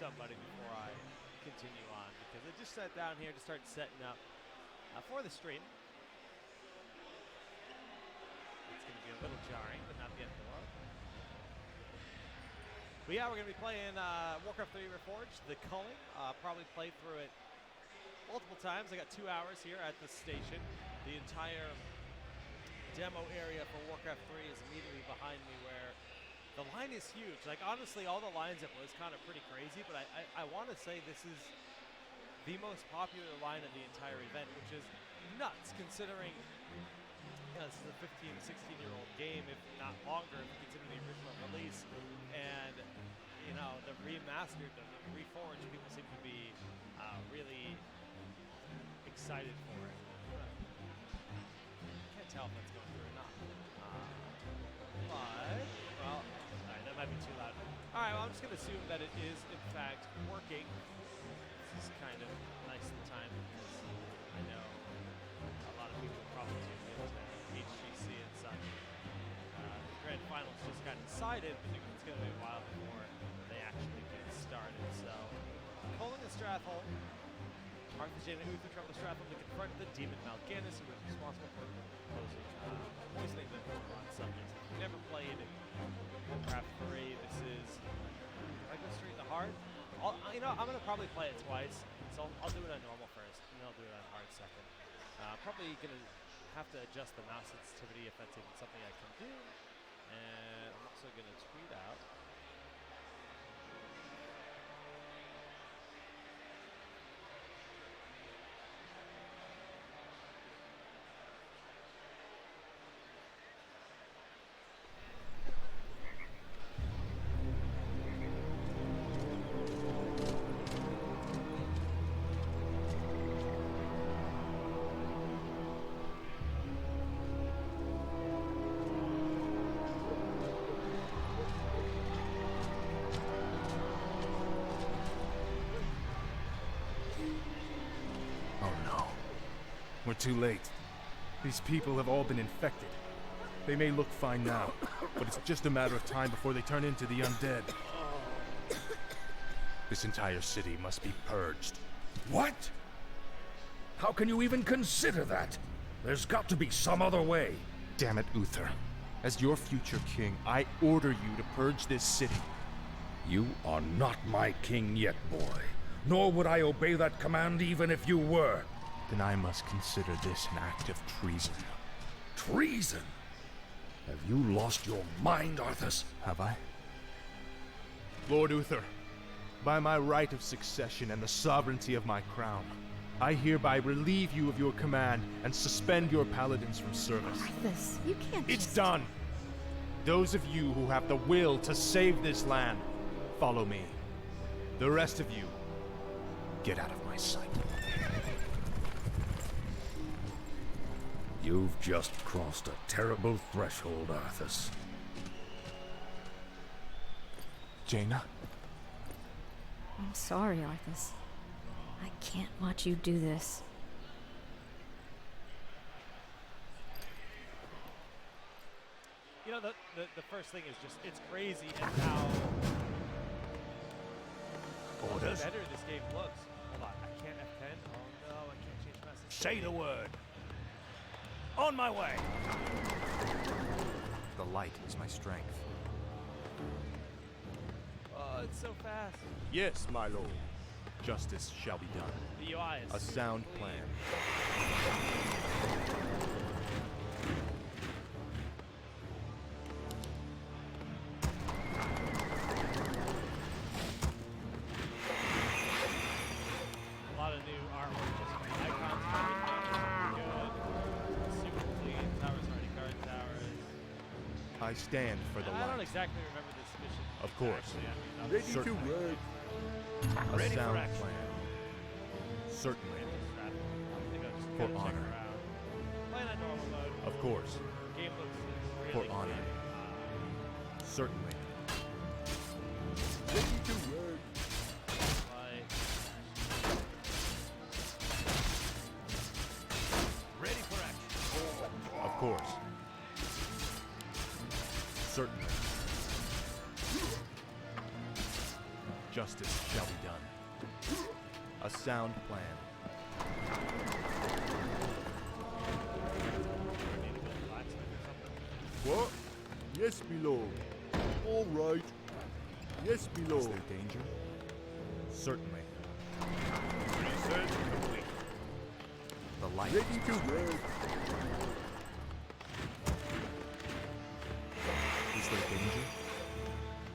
somebody before I continue on, because I just sat down here to start setting up for the stream. It's going to be a little jarring, but not the end of the world. But yeah, we're going to be playing WarCraft 3 Reforged, the Culling. Probably played through it multiple times. I got 2 hours here at the station. The entire demo area for WarCraft 3 is immediately behind me, where the line is huge. Like, honestly, all the lines, it was kind of pretty crazy, but I want to say this is the most popular line of the entire event, which is nuts, considering this is a 15, 16-year-old game, if not longer, if you consider the original release. And, you know, the remastered, the reforged, people seem to be really excited for it. Can't tell if that's going through or not. But, well, all right, that might be too loud. All right, well, I'm just going to assume that it is, in fact, working. This is kind of nice and timed, because I know a lot of people probably tune into HGC and such. The grand finals just got decided, but it's going to be a while before they actually get started. So, Culling of Stratholme, Arthur, Jaina, Uther travel to Stratholme to confront the demon Mal'Ganis, who is responsible for poisoning the Pokemon subjects. If you've never played Warcraft 3, this is. Do I go straight to hard? I'm going to probably play it twice, so I'll do it on normal first, and then I'll do it on hard second. Probably going to have to adjust the mouse sensitivity if that's even something I can do. And I'm also going to tweet out. We're too late. These people have all been infected. They may look fine now, but it's just a matter of time before they turn into the undead. This entire city must be purged. What? How can you even consider that? There's got to be some other way. Damn it, Uther. As your future king, I order you to purge this city. You are not my king yet, boy. Nor would I obey that command even if you were. Then I must consider this an act of treason. Treason? Have you lost your mind, Arthas? Have I? Lord Uther, by my right of succession and the sovereignty of my crown, I hereby relieve you of your command and suspend your paladins from service. Arthas, you can't It's done! Those of you who have the will to save this land, follow me. The rest of you, get out of my sight. You've just crossed a terrible threshold, Arthas. Jaina? I'm sorry, Arthas. I can't watch you do this. You know, the first thing is just, it's crazy and how Orders? better this game looks. Hold on, I can't F10? Oh no, I can't change message. Say the word. On my way! The light is my strength. Oh, it's so fast. Yes, my lord. Justice shall be done. The UI is A sound plan. a lot of new artwork, just from the icons and everything. Good. Super clean. Towers already guard towers. I stand for the I don't light. exactly remember this mission. Of course. Actually, I mean, that was Ready to Certainly. work. A Ready for sound action. plan. Certainly. I think I'll just For kinda check honor. around. Playing on normal mode. Of course. Game looks really For honor. good. Certainly. Ready to work. Like, Ready for action. Of course. Certainly. Justice shall be done. A sound plan. Maybe build a blacksmith or something. What? Yes, my lord. All right. Yes, my Is lord. there danger? Certainly. Research complete. The light. Ready to work. Is there danger?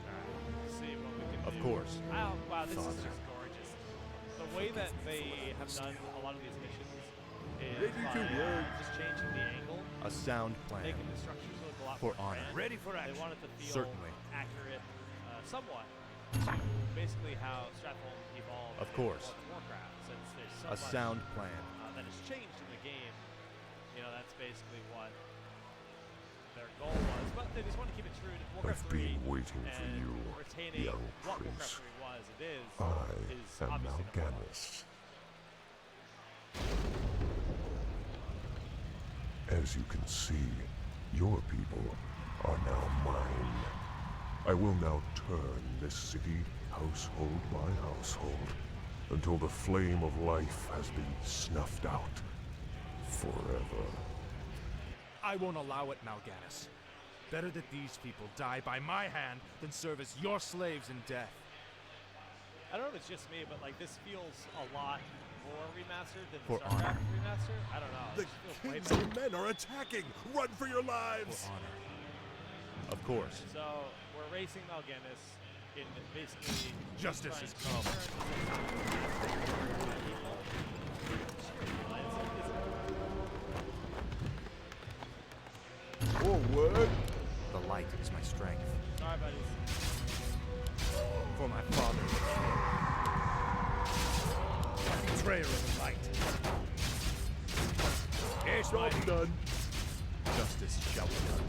Alright, see what we can Of do. course. Oh, wow, this is Father. just gorgeous. The way that they have done a lot of these missions is Ready to by work. just changing the angle, A sound plan. making the structures look a lot For more honor. grand. Ready for They action. want it to feel Certainly. accurate, somewhat, to basically how Stratholme evolved Of in course. WarCraft, since there's so A much sound plan. that has changed in the game. You know, that's basically what their goal was. But they just want to keep it true to Warcraft 3 been waiting for and you, retaining young what prince. Warcraft 3 was. It is I am obviously number one. Mal'Ganis. As you can see, your people are now mine. I will now turn this city, household by household, until the flame of life has been snuffed out forever. I won't allow it, Mal'Ganis. Better that these people die by my hand than serve as your slaves in death. I don't know if it's just me, but like this feels a lot more remastered than For the StarCraft honor. remaster. I don't know. The It just feels way king's better. men are attacking. Run for your lives. For honor. Of course. So we're racing Mal'Ganis in basically Justice trying has to come. turn this into Forward. The light is my strength. Sorry, buddies. For my father. Betrayer of the light. Yes, my Job done. Justice shall be done.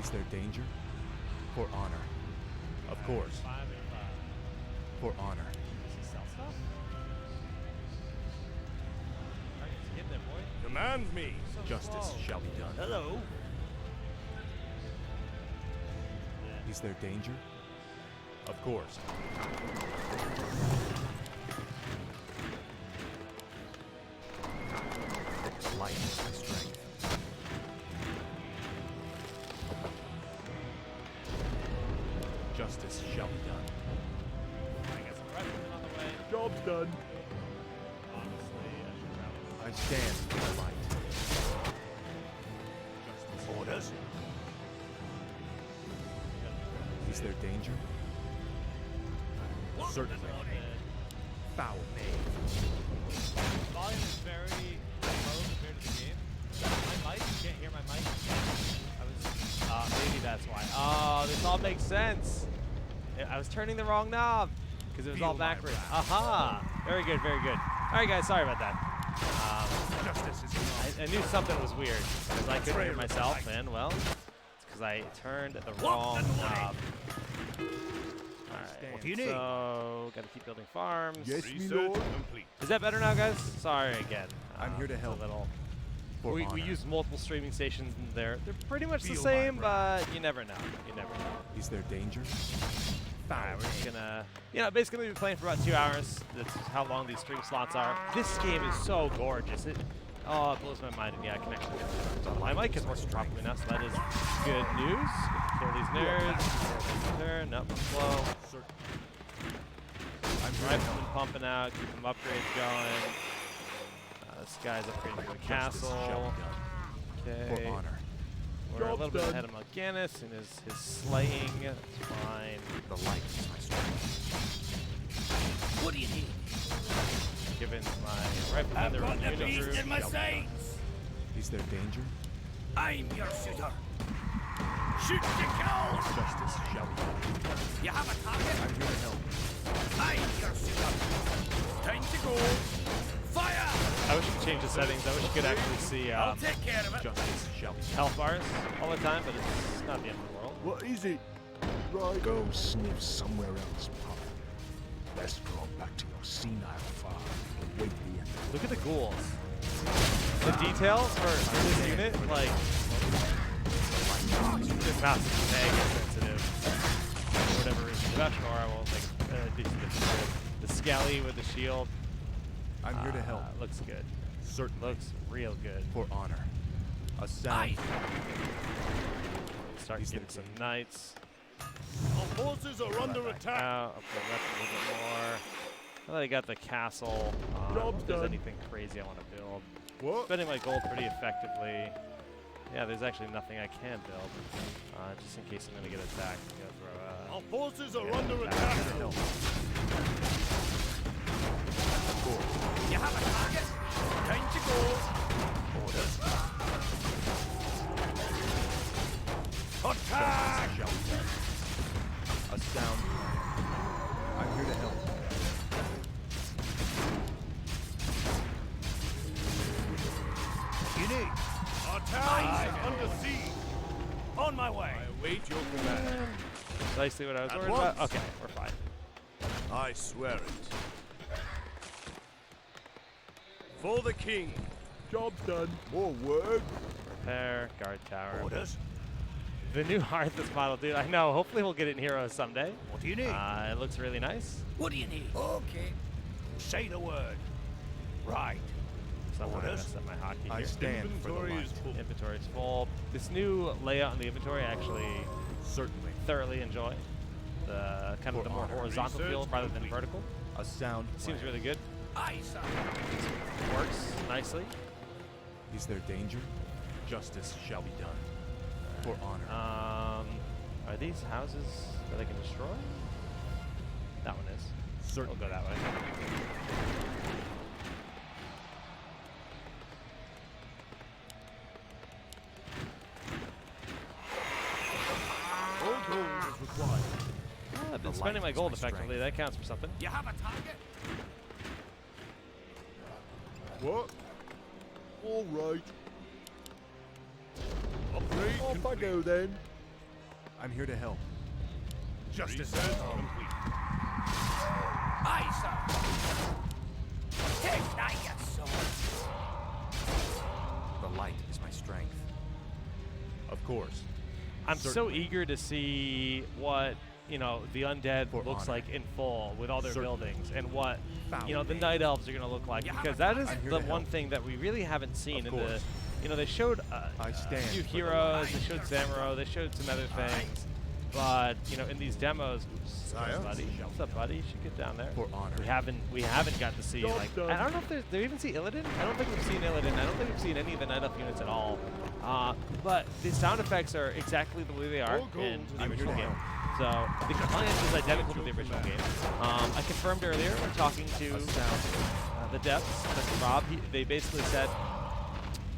Is there danger? For honor. Of course. 5 and 5. For honor. Does he sell stuff? Alright, he's hitting there, boy. Command me. So Justice slow. shall be done. Hello. Yeah. Is there danger? Of course. Light is my strength. Justice shall be done. I got some riflemen on the way. Job's done. Honestly, I should probably. I stand for the light. Justice. Orders. Is there danger? Certainly. Foul knave. Volume is very low compared to the game. My mic, you can't hear my mic. Maybe that's why. Oh, this all makes sense. I was turning the wrong knob because it was all Feel my backwards. wrath. Aha! Very good, very good. All right, guys, sorry about that. Justice is come. I knew something was weird because I couldn't hear myself, and well, it's because I turned the wrong knob. Alright, What do you need? so gotta keep building farms. Yes, me Research lord. complete. Is that better now, guys? Sorry again. I'm here to it's a help. little. For We honor. use multiple streaming stations, and they're pretty much the Feel my same, wrath. but you never know. You never know. Is there danger? Alright, we're just gonna, basically we've been playing for about 2 hours. That's how long these stream slots are. This game is so gorgeous. It blows my mind. And yeah, connection. My mic is working properly now, so that is good news. Kill these nerds. Turn up slow. I'm here to Riflemen help. pumping out, keep them upgrades going. This guy's upgrading the Justice shall castle. be done. Okay. For honor. We're a Job little bit done. ahead of Mal'Ganis and his slaying. It's fine. The light is my strength. What do you need? Given my riflemen, they're on unit group. sights. Is there danger? I'm your shooter. Shoot to kill. Justice shall be done. You have a target. I'm here to help. I'm your shooter. Time to go. Fire. I wish you could change the settings. I wish you could actually see I'll take care of it. Justice shall be done. health bars all the time, but it's not the end of the world. What is it? Right. Go sniff somewhere else, Pop. Let's draw back to your senile farm and wait the end. Look at the ghouls. The details for this unit, like, it's massive, mega sensitive. For whatever reason. Bashmar, I won't make it The Skelly with the shield. I'm here to help. Looks good. Certainly. Looks real good. For honor. A sound. Start getting some knights. Our forces are under attack. Up the left a little bit more. I thought I got the castle. Job's if there's done. anything crazy I want to build. What? Spending my gold pretty effectively. Yeah, there's actually nothing I can build. Just in case I'm going to get attacked. I'm going to throw Our forces are yeah, under back attack. to help. You have a target? Time to go. Orders. Attack! A sound. I'm here to help. You need. Our town is under siege. On my way. I await your command. Did I see what I was At worried about? once. Okay, we're fine. I swear it. For the king. Job's done. More work. Repair, guard tower. Orders. The new Arthas model, dude. I know. Hopefully we'll get it in Heroes someday. What do you need? It looks really nice. What do you need? Okay. Say the word. Right. Somehow I Orders. messed up my hockey I here. stand for the light. Inventory is full. This new layout in the inventory I actually Certainly. thoroughly enjoy. The kind of the more honor. horizontal feel Research rather than complete. vertical. A sound. Seems plan. really good. Aye, sir. Works nicely. Is there danger? Justice shall be done. For honor. Are these houses that I can destroy? That one is. Certainly. We'll go that way. All gold is required. I've been The spending my light is gold my effectively. strength. That counts for something. You have a target? What? All right. Upgrade off I go then. I'm here to help. Justice is complete. Aye, sir. Take that, you sword. The light is my strength. Of course. I'm so Certainly. eager to see what the undead For looks honor. like in full with all their Certainly. buildings, and what Foul the name. night elves are going to look like, because that is I'm here the to one help. thing that we really haven't seen Of in the. course. They showed I a stand few for the heroes, they showed Zamuro, they showed some other things, but in these demos, Science. buddy, what's up, buddy? You should get down there. For honor. We haven't got to see Job like done. I don't know if they even see Illidan. I don't think we've seen Illidan. I don't think we've seen any of the night elf units at all. But the sound effects are exactly the way they are All gold in is the original required. game. So the compliance is identical to the original game. I confirmed earlier when talking to the depths, Mr. Rob. They basically said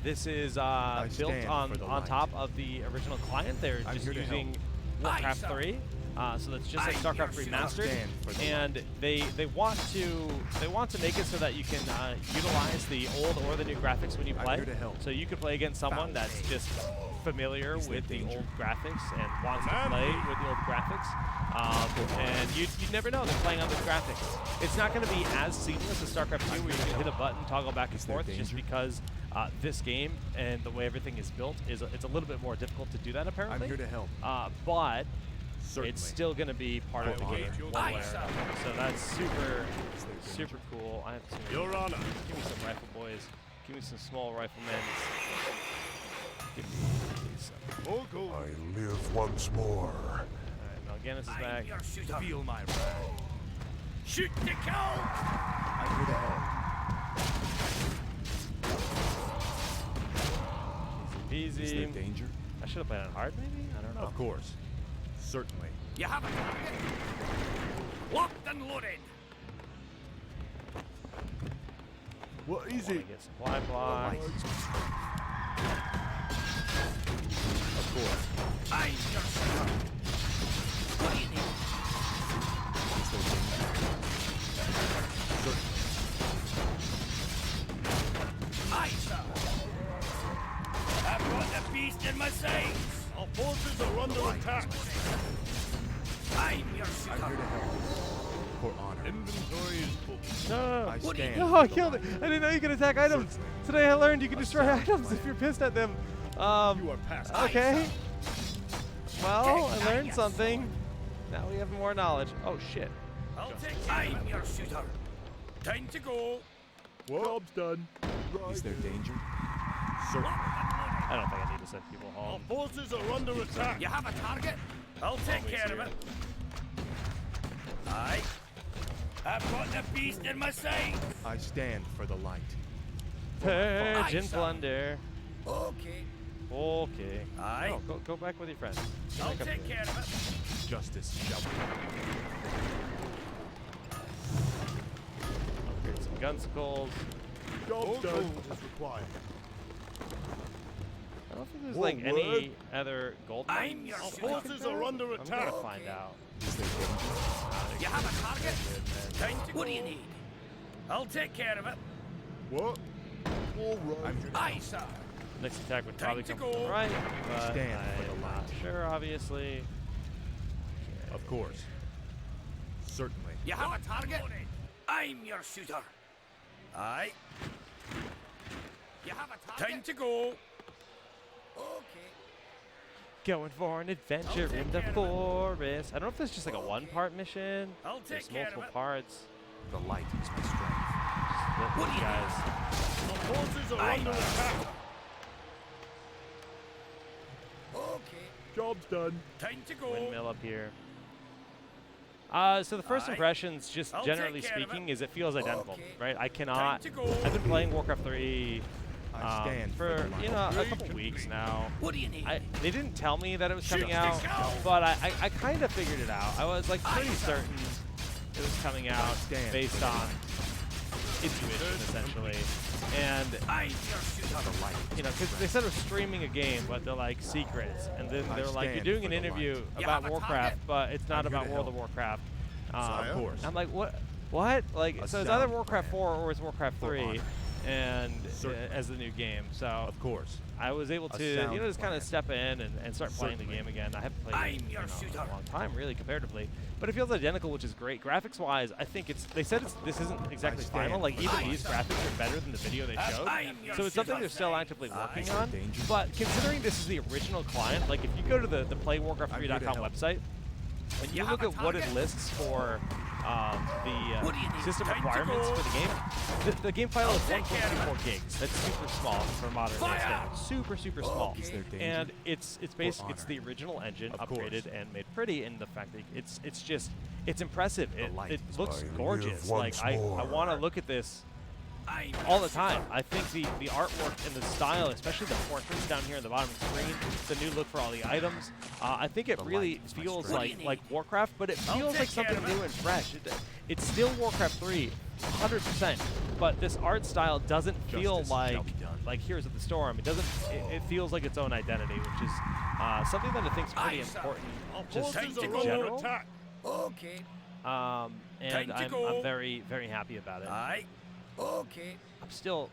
this is built stand on for the on light. top of the original client. They're I'm just here to using help. WarCraft 3. So that's just like StarCraft Remastered, stand for the and they want to make it so that you can utilize the old or the new graphics when you I'm play. here to help. So you can play against someone Foul that's name. just familiar Is there with the danger? old graphics and wants to Command play me. with the old graphics. And you never know, they're playing on those graphics. It's not going to be as seamless as StarCraft 2 where you can hit a button, toggle back and Is there forth, just danger? because this game and the way everything is built it's a little bit more difficult to do that apparently. I'm here to help. But Certainly. it's still going to be part of the For game honor. one way or Aye, sir. another. So that's super, Is there danger? super cool. I haven't seen Your honor. Give me some rifle boys. Give me some small riflemen. Give me some. All gold. I live once more. Alright, Mal'Ganis is back. Feel my wrath. Shoot to kill. I'm here to help. Easy Is there peasy. danger? I should have played on hard maybe? I don't know. Of course. Certainly. You have a target. Locked and loaded. What is Wanna get supply blocks. Of course. I'm your son. What do you need? Is there danger? Certainly. Aye, sir. I've got the beast in my sights. Our forces are under attack. I'm your I'm here to help. For honor. Inventory is full. No. I What do you stand. No, I for the killed it. light. I didn't know you could attack items. Certainly. Today I learned you can A destroy sound items plan. if you're pissed at them. You are past. Okay. Well, I Take learned that, something. Now we have more knowledge. Oh shit. I'll take care of it. I'm your shooter. Time to go. Job's done. Is there danger? Certainly. I don't think I need to send people Our home. forces are under attack. You have a target? I'll take care of it. Aye. I've got the beast in my sights. I stand for the light. Purge and plunder. Okay. Okay. Aye. No, go back with your friends. Go I'll back up take here. care of it. Justice shall be Upgrade some gun skulls. Job's done as required. I don't think there's like any other gold I'm mines. your Our forces are under I'm attack. gonna find out. Is there danger? You have a target? Time to what do you need? I'll take care of it. What? All right. Aye, sir. Next attack would probably Time come to from the go. right, but Stand for the I'm not light. sure, obviously. Of course. Certainly. You have a target? I'm your shooter. Aye. You have a target? Time to go. Okay. Going for an adventure I'll take in the care of it. forest. I don't know if there's just like a one-part mission. I'll take There's care of multiple it. parts. The light is my strength. Split What do these you guys. The forces are under attack. Okay. Job's done. Time to go. Windmill up here. So the first Aye. impressions, just I'll generally take care of speaking, it. is it feels identical, Okay. right? I cannot. Time to go. I've been playing Warcraft 3 I stand for the light. a couple weeks now. What do you need? They didn't tell me that it was coming Shoot out, the cow. but I kind of figured it out. I was like pretty certain it was coming out Stand based on intuition, essentially. And I'm your shooter. The light. you know, because they said it was streaming a game, but they're like secrets, and then I they're like, you're stand doing for an the interview light. You about have a Warcraft, target? but it's not I'm here about to World of help. Warcraft. Of course. I'm like, what? Like, A so it's sound either Warcraft plan 4 or it's Warcraft for 3, honor. and Certainly. as the new game. So Of course. I was able A to, sound just kind plan. of step in and start playing the Certainly. game again. I haven't played I'm it your in shooter. a long time, really, comparatively. But it feels identical, which is great. Graphics-wise, I think it's. They said this isn't exactly stand final. Like for even the these graphics are better than the video they showed. I'm your So it's something shooter. they're still actively working Aye. on. Danger. But considering this is the original client, like if you go to the I'm here to PlayWarcraft3.com help. website, and you You look have at a what it target? lists for What do you the need? system Time to requirements go. for the game, the game file is I'll take care of 1.24 gigs. That's super small for modern day Fire! standards. Super small. Is there danger? And it's based honor? it's the original engine Of course. upgraded and made pretty, and the fact that it's impressive. The light It is looks mine. gorgeous. Live Like once I more. want to look at this I'm all the time. I think the artwork and the style, especially the portraits down here in the bottom of the screen, the new look for all the items, I think it The really light is my feels strength. like Warcraft, but it I'll feels take like something care of it. new and fresh. It's still Warcraft 3, 100%, but this art style doesn't feel Justice shall like be done. Heroes of the Storm. It doesn't. It feels like its own identity, which is something that I think is pretty Aye, sir. important, Our just forces in are under general. attack. Okay. And Time to I'm go. very happy about it. Aye. Okay. I'm still.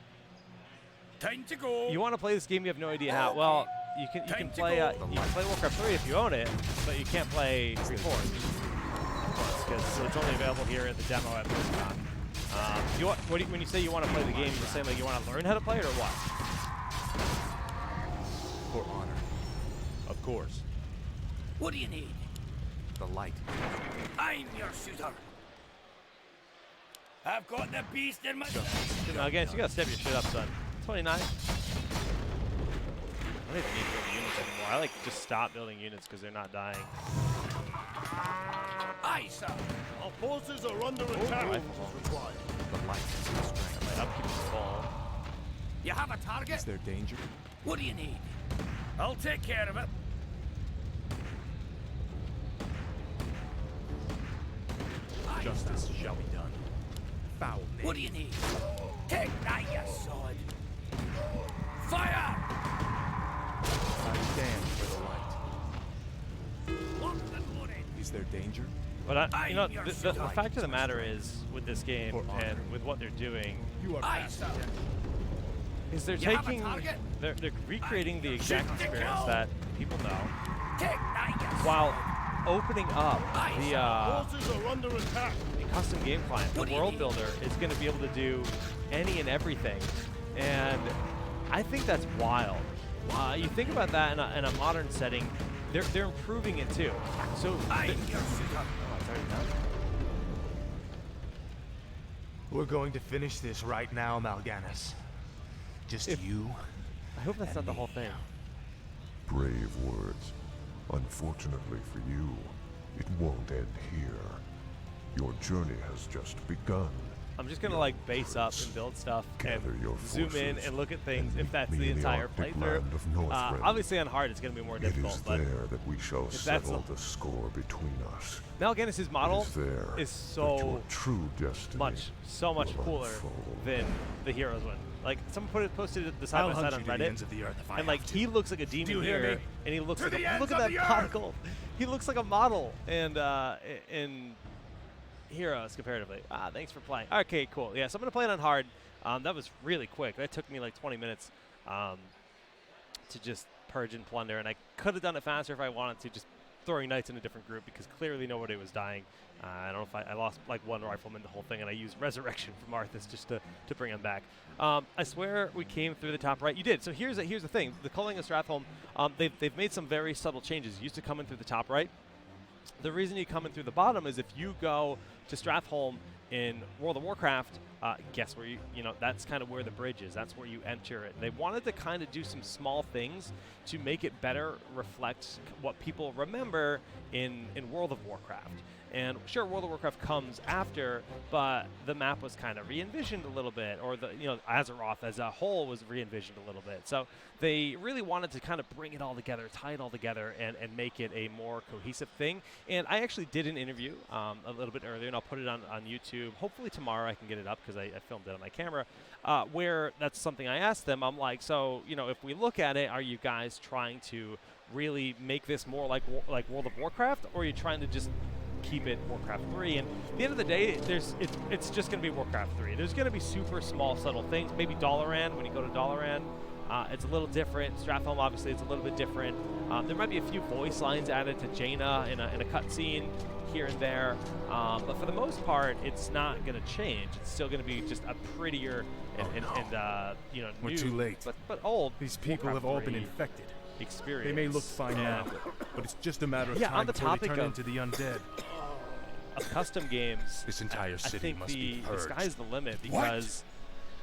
Time to go. You want to play this game? You have no idea how. Well, you can Time to play go. you can play Warcraft 3 if you own it, but you can't play Reforged because it's only available here at the demo at Blizzcon. When you say you want to play the game, you're saying like you want to learn how to play it or what? For honor. Of course. What do you need? The light. I'm your shooter. I've got the beast in my Now, again, so you gotta step your shit up, son. 29. I don't even need to build units anymore. I like just stop building units because they're not dying. Aye, sir. Our forces are under attack. The light is my strength. My upkeep is full. You have a target? Is there danger? What do you need? I'll take care of it. Aye, Justice sir. shall be done. Foul name. What do you need? Take that, you sword. Fire! I stand for the light. Lock and loaded. Is there danger? But I'm your the shooter. fact of the matter is, with this game For honor. and with what they're doing, You are Aye, past sir. is they're You have a taking, target? they're recreating the Shoot exact the experience kill. that people know, Take that, you while opening up Aye, the Forces are under attack. the custom game client. The What do you world need? builder is going to be able to do any and everything, and I think that's wild. You think about that in a modern setting, they're improving it too. So I'm your shooter. oh, it's already done. We're going to finish this right now, Mal'Ganis. Just you. I hope that's not the whole thing. Brave words. Unfortunately for you, it won't end here. Your journey has just begun. I'm just gonna like base up and build stuff and Gather your zoom in forces and look at things and if meet that's me the in entire Arctic playthrough. land of Northrend. Obviously on hard it's gonna be more It difficult, is but there that we shall if that's settle the score between us. Mal'Ganis' model It is there is that your so true destiny so much will cooler unfold. than the heroes one. Like someone posted it the side by side on Reddit, and like he looks like a demon you hear here, me? and he looks To like the a, ends look at of that the earth! particle. He looks like a model, and in heroes comparatively. Thanks for playing. Okay, cool. Yeah, so I'm gonna play it on hard. That was really quick. That took me like 20 minutes to just purge and plunder, and I could have done it faster if I wanted to, just throwing knights in a different group because clearly nobody was dying. I don't know if I lost like one rifleman the whole thing, and I used Resurrection from Arthas just to bring him back. I swear we came through the top right. You did. So here's the thing. The Culling of Stratholme, they've made some very subtle changes. You used to come in through the top right. The reason you come in through the bottom is if you go to Stratholme in World of Warcraft, guess where that's kind of where the bridge is. That's where you enter it. They wanted to kind of do some small things to make it better reflect what people remember in World of Warcraft. And sure, World of Warcraft comes after, but the map was kind of re-envisioned a little bit, or Azeroth as a whole was re-envisioned a little bit. So they really wanted to kind of bring it all together, tie it all together, and make it a more cohesive thing. And I actually did an interview a little bit earlier, and I'll put it on YouTube. Hopefully tomorrow I can get it up because I filmed it on my camera, where that's something I asked them. I'm like, so, if we look at it, are you guys trying to really make this more like World of Warcraft, or are you trying to just keep it Warcraft 3? And at the end of the day, it's just going to be Warcraft 3. There's going to be super small, subtle things. Maybe Dalaran, when you go to Dalaran, it's a little different. Stratholme, obviously, it's a little bit different. There might be a few voice lines added to Jaina in a cutscene here and there. But for the most part, it's not going to change. It's still going to be just a prettier and We're new, too late. but old. These people Warcraft have all been 3 infected. experience. They may look fine now, And but it's just a matter of Yeah, time on the before they topic turn of- into the undead. of custom games, This entire I city think must be the purged. sky's the limit because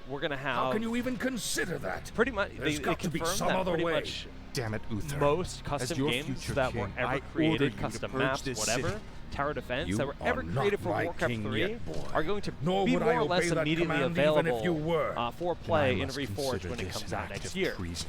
we're gonna have How can you even consider that? pretty much There's they got to be confirmed some that other pretty way. much Damn it, Uther. most As custom your games future that were king, ever I order created, you to custom purge maps, this whatever, city. tower defense You that were are ever not created for my Warcraft king 3 yet, boy. are going to Nor be would I more or obey less that immediately command even available if you were. For Then play I in must Reforged consider when it this comes an out act next of year. treason.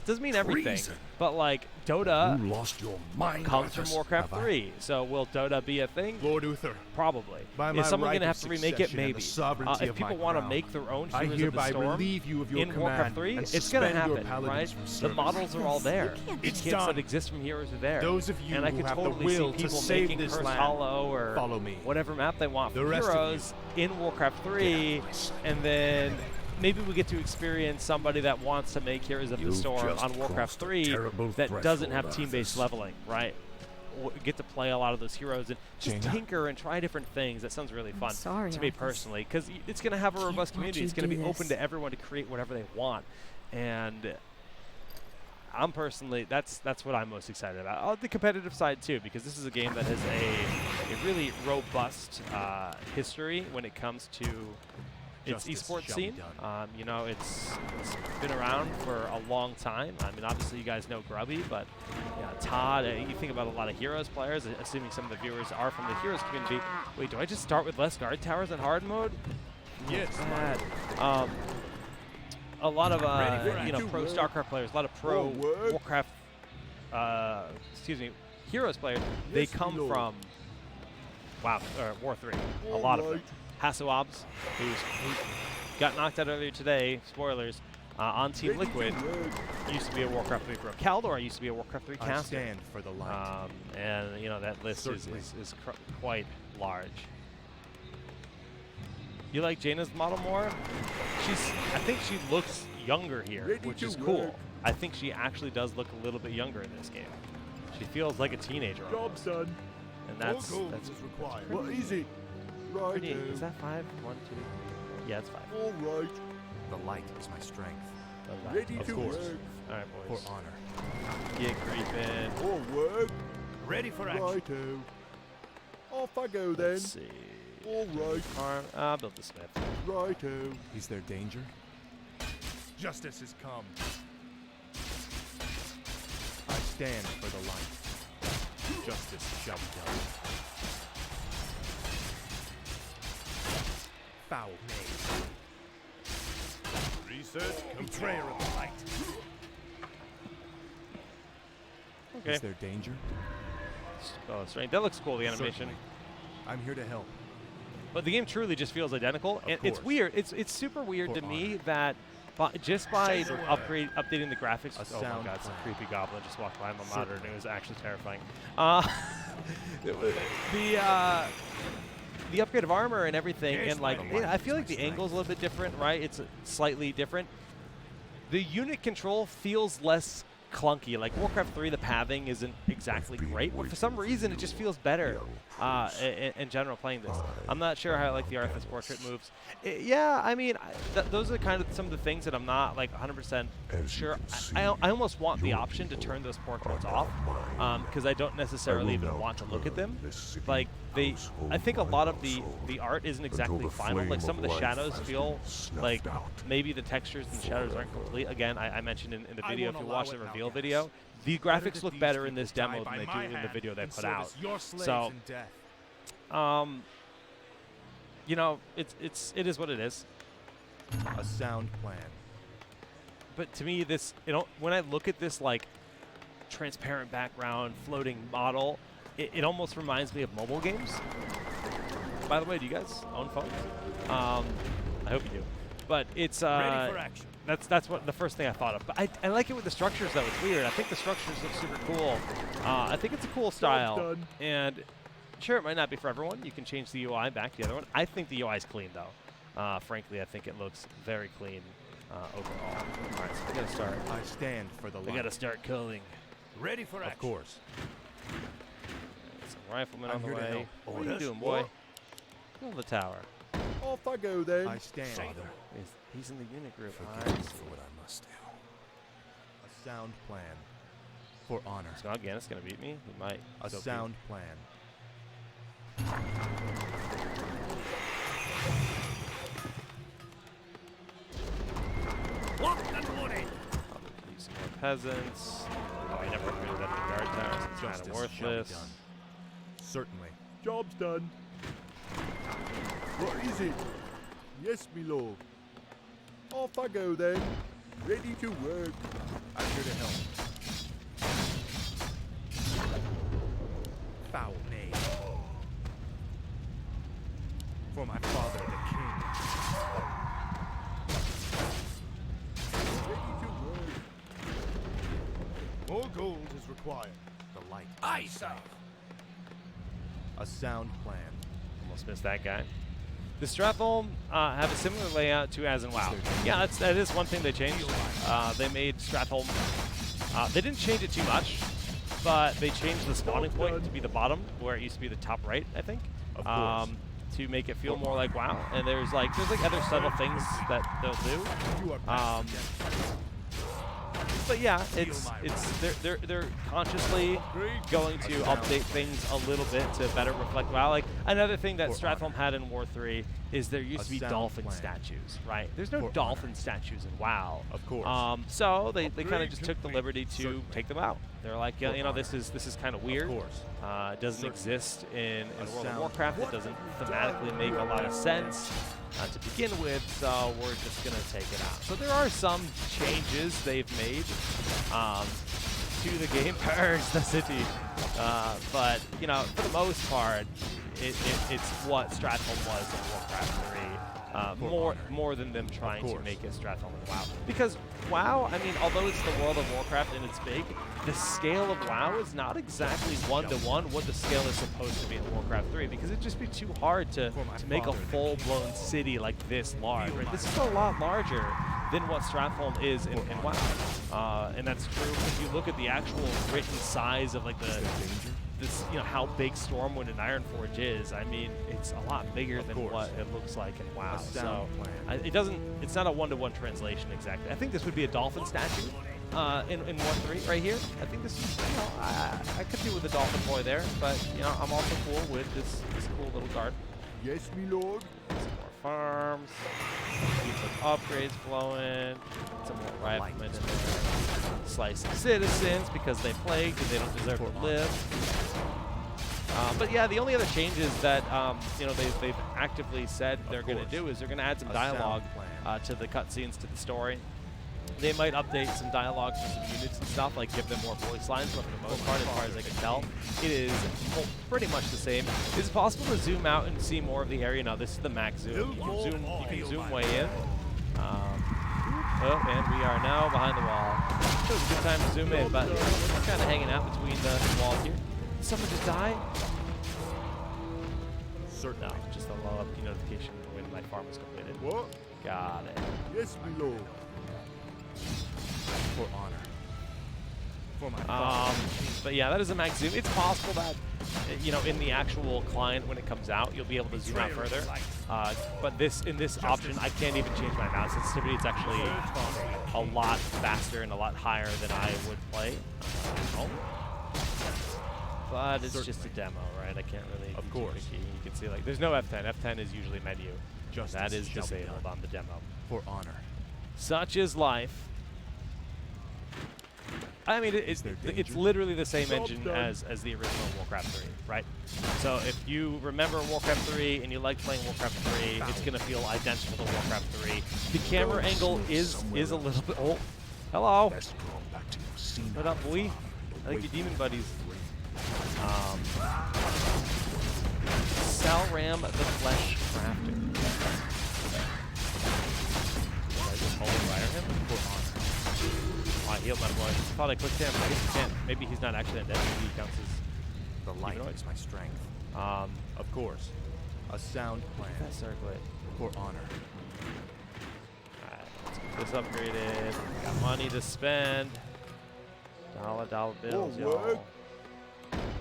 Doesn't mean everything, Treason? but like Dota You lost your mind. comes from Arthas. Warcraft Have I? 3. So will Dota be a thing? Lord Uther, Probably. by Is my someone right going to of have to remake it? succession and the Maybe. sovereignty If of my people want to crown, make their own I Heroes of the hereby Storm relieve you of your in Warcraft command 3, and it's going to suspend your happen, paladins right? from The service. models are all there. can't The It's kits done. that exist from Heroes are there. Those of you and I who could have the totally will see to people save making this Cursed land, Hollow or follow me. whatever map they want The for rest of Heroes in Warcraft 3, and then maybe we get to experience somebody that wants to make Heroes of the You've Storm just on Warcraft crossed a 3 terrible that doesn't have threshold, team-based Arthas. leveling, right? Get to play a lot of those heroes and just Jaina. tinker and try different things. That sounds really fun sorry, to me Arthas. personally, because it's going to have a Can't robust watch community. you It's going to do be open this. to everyone to create whatever they want, and I'm personally that's what I'm most excited about. The competitive side too, because this is a game that has a really robust history when it comes to its Justice esports shall be scene. done. It's been around for a long time. I mean, obviously you guys know Grubby, but Todd. You think about a lot of Heroes players, assuming some of the viewers are from the Heroes community. Wait, do I just start with less guard towers in hard mode? Yes. Bad. A lot of pro StarCraft players, a lot of pro Warcraft, Heroes players. They come from War 3. A lot of them. Hasuobs, who got knocked out earlier today. Spoilers. On Team Liquid, used to be a Warcraft 3 pro. Kaldor used to be a Warcraft 3 I caster. stand for the light. And that list is quite large. You like Jaina's model more? I think she looks younger here, which is cool. I think she actually does look a little bit younger in this game. She feels like a teenager. Job's almost. done. And that's required. What is it? Right. pretty. Is that 5? 1, 2. Yeah, it's 5. All right. The light is my strength. The left. Ready Of to course. work. All right, For boys. honor. Get creeping. All work. Ready for action. Righto. Off I go then. Let's see. All right. Arm. I'll build the smith. Righto. Is there danger? Justice has come. I stand for the light. Justice shall be done. Foul name. Research, betrayer of the light. Okay. Is there danger? Oh, that's right. That looks cool, the animation. Certainly. I'm here to help. But the game truly just feels identical. And it's course. weird. It's super weird For to me honor. that just by updating the graphics. A Oh my sound god, some plan. creepy goblin just walked by my monitor and it was actually terrifying. The upgrade of armor and everything, and like, I feel like the angle's a little bit different, right? It's slightly different. The unit control feels less clunky. Like Warcraft 3, the pathing isn't exactly great, but for some reason it just feels better in general playing this. I'm not sure how I like the Arthas portrait moves. Yeah, I mean, those are kind of some of the things that I'm not like 100% sure. I almost want the option to turn those portraits off because I don't necessarily even want to look at them. Like I think a lot of the art isn't exactly final. Like some of the shadows feel like maybe the textures and shadows aren't complete. Again, I mentioned in the video, if you watch the reveal video, the graphics look better in this demo than they do in the video they put out. So, you know, it is what it is. A sound plan. But to me, this, you know, when I look at this like transparent background floating model, it almost reminds me of mobile games. By the way, do you guys own phones? I hope you do. But it's Ready for action. that's what the first thing I thought of. But I like it with the structures though. It's weird. I think the structures look super cool. I think it's a cool style. done. And sure, it might not be for everyone. You can change the UI back to the other one. I think the UI is clean though. Frankly, I think it looks very clean overall. All right, so we gotta start. I stand for the light. We gotta start culling. Ready for action. Of course. Some riflemen I'm on the here to way. help. What are you Orders? doing, boy? What? Build the tower. Off I go then. I stand He's in the unit group. for Alright. what I must do. A sound plan. For honor. So again, it's gonna beat me. He might. A still beat sound plan. Locked and loaded. Probably could use some more peasants. Oh, I never upgraded that to guard tower, so it's kind Justice of shall be worthless. done. Certainly. Job's done. What is it? Yes, me lord. Off I go then. Ready to work. I'm here to help. Foul name. For my father, the king. Ready to work. More gold is required. The light. Aye, sir. A sound plan. Almost missed that guy. The Stratholme have a similar layout to as in WoW. Yeah, that is one thing they changed. They made Stratholme. They didn't change it too much, but they changed the spawning point to be the bottom, where it used to be the top right, I think. Of course. To make it feel more like WoW. And there's like other subtle things that they'll do. You are But yeah, they're consciously going to update things a little bit to better reflect WoW. Like another thing that Stratholme had in War 3 is there used to be dolphin statues, right? There's no dolphin statues in WoW. Of course. So they kind of just took the liberty to take them out. They're like, yeah, you know, this is kind of weird. Of course. It doesn't exist in World of Warcraft. It doesn't thematically make a lot of sense to begin with, so we're just going to take it out. So there are some changes they've made to the game, Purge the city. But, you know, for the most part, it's what Stratholme was in Warcraft 3. More than them trying to make it Stratholme in WoW. Because WoW, I mean, although it's the World of Warcraft and it's big, the scale of WoW is not exactly one-to-one what the scale is supposed to be in Warcraft 3, because it'd just be too hard to make a full-blown city like this large. Right? This is a lot larger than what Stratholme is in WoW. And that's true if you look at the actual written size of like this, you know, how big Stormwind and Ironforge is. I mean, it's a lot bigger than what it looks like in WoW. So it's not a one-to-one translation exactly. I think this would be a dolphin statue in War 3 right here. I think this is, you know, I could do with a dolphin boy there, but you know, I'm also cool with this cool little guard. Yes, me lord. Some more farms. Keep some upgrades flowing. Some more riflemen in there. Slicing citizens because they plagued and they don't deserve to live. But yeah, the only other changes that you know they've actively said they're going to do is they're going to add some dialogue to the cutscenes, to the story. They might update some dialogue for some units and stuff, like give them more voice lines, but for the most part, as far as I can tell, it is pretty much the same. Is it possible to zoom out and see more of the area? No, this is the max zoom. You can zoom way in. Oh, and we are now behind the wall. It was a good time to zoom in, but we're kind of hanging out between the walls here. Did someone just die? No, just a low notification when my farm is completed. What? Got it. Yes, me lord. For honor. For my but yeah, that is a max zoom. It's possible that, you know, in the actual client when it comes out, you'll be able to zoom out further. But in this option, I can't even change my mouse sensitivity. It's actually a lot faster and a lot higher than I would play. But it's just a demo, right? I can't really. Of course. You can see, like, there's no F10. F10 is usually menu. That is disabled on the demo. For honor. Such is life. I mean, it's literally the same engine as the original Warcraft 3, right? So if you remember Warcraft 3 and you like playing Warcraft 3, it's going to feel identical to Warcraft 3. The camera angle is a little bit... Oh, hello. What up, boy? I think your demon buddies. Salram the Flesh Crafter. Did I just holy fire him? Oh, I healed my boy. Thought I clicked him. I guess you can't. Maybe he's not actually undead. Maybe he counts as The light is my strength. Of course. A sound plan. That circlet. For honor. Alright, let's get this upgraded. Got money to spend. Dollar bills, y'all.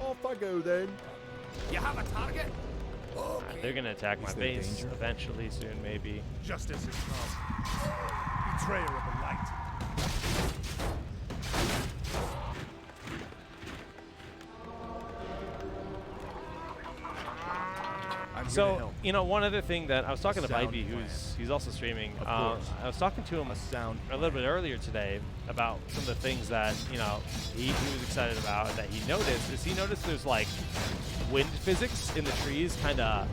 Off I go then. You have a target? Right, they're gonna attack my base eventually, soon, maybe. Justice has come. Betrayer of the light. So, you know, one other thing that I was talking to Bybee, he's also streaming. I was talking to him a little bit earlier today about some of the things that, you know, he was excited about and that he noticed. He noticed there's like wind physics in the trees kind of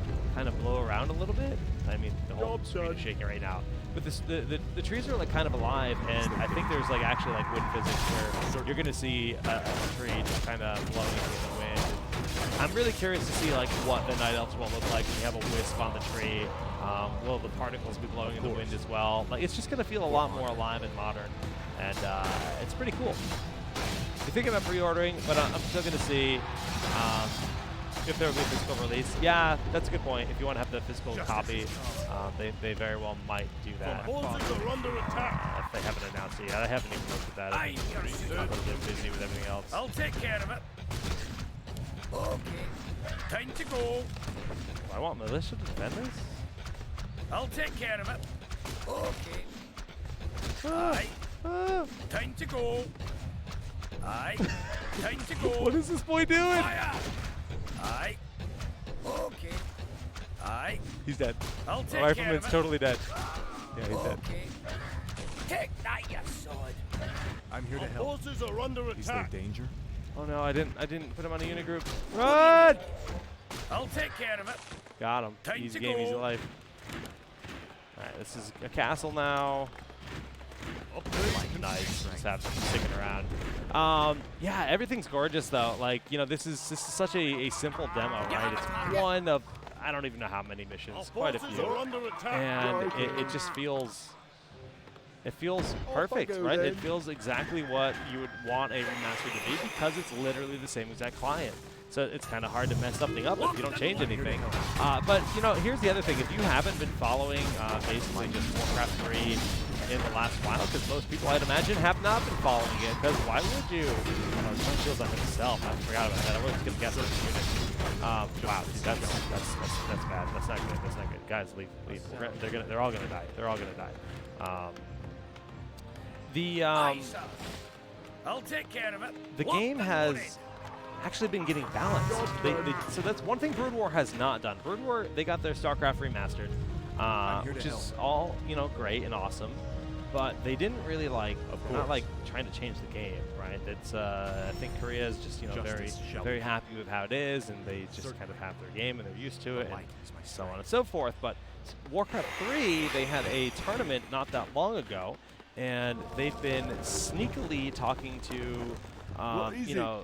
blow around a little bit. I mean, the whole screen is shaking right now. But the trees are like kind of alive, and I think there's like actually like wind physics where you're gonna see a tree just kind of blowing in the wind. I'm really curious to see like what the Night Elves will look like when you have a wisp on the tree. Will the particles be blowing in the wind as well? Like, it's just gonna feel a lot more alive and modern, and it's pretty cool. You're thinking about pre-ordering, but I'm still gonna see if there will be a physical release. Yeah, that's a good point. If you want to have the physical copy, they very well might do that. If they haven't announced it yet. I haven't even looked at that. I'm a little bit busy with everything else. I'll take care of it. Okay. Time to go. I want militia to defend this? I'll take care of it. Okay. Aye. Time to go. Aye. Time to go. What is this boy doing? Fire. Aye. Okay. Aye. He's dead. I'll take the care of rifleman's it. totally dead. Yeah, he's dead. Take that, you sword. I'm here to help. Horses are under Is there danger? Oh no, I didn't put him on a unit group. Run! I'll take care of it. Got him. Time Easy to game, go. easy life. Alright, this is a castle now. Nice. Just have them sticking around. Yeah, everything's gorgeous though. Like, you know, this is such a simple demo, right? It's one of I don't even know how many missions, quite a few. And it just feels perfect, right? It feels exactly what you would want a remaster to be because it's literally the same exact client. So it's kind of hard to mess something up if you don't change anything. But, you know, here's the other thing. If you haven't been following basically just Warcraft 3 in the last while, because most people, I'd imagine, have not been following it, because why would you? Oh, one shield's on himself. I forgot about that. I was going to guess this unit. Wow, dude, that's bad. That's not good. That's not good. Guys, leave. They're all gonna die. They're all gonna die. Aye, sir. I'll take care of it. The game has actually been getting balanced. So that's one thing Brood War has not done. Brood War, they got their StarCraft remastered, which is all, you know, great and awesome, but they didn't really like, not like trying to change the game, right? It's I think Korea is just, you know, very happy with how it is, and they just kind of have their game and they're used to it, and so on and so forth. But Warcraft 3, they had a tournament not that long ago, and they've been sneakily talking to, you know,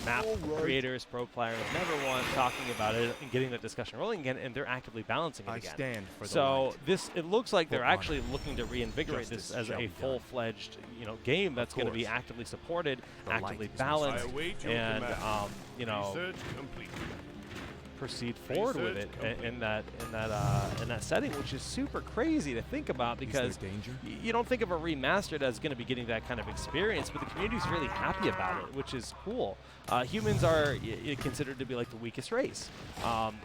map creators, pro players, and everyone talking about it and getting the discussion rolling again, and they're actively balancing it again. Stand for so it looks like they're actually looking to reinvigorate this as a full-fledged, you know, game that's going to be actively supported, actively balanced, and you know, proceed forward with it in that setting, which is super crazy to think about, because you don't think of a remastered as going to be getting that kind of experience, but the community's really happy about it, which is cool. Humans are considered to be like the weakest race,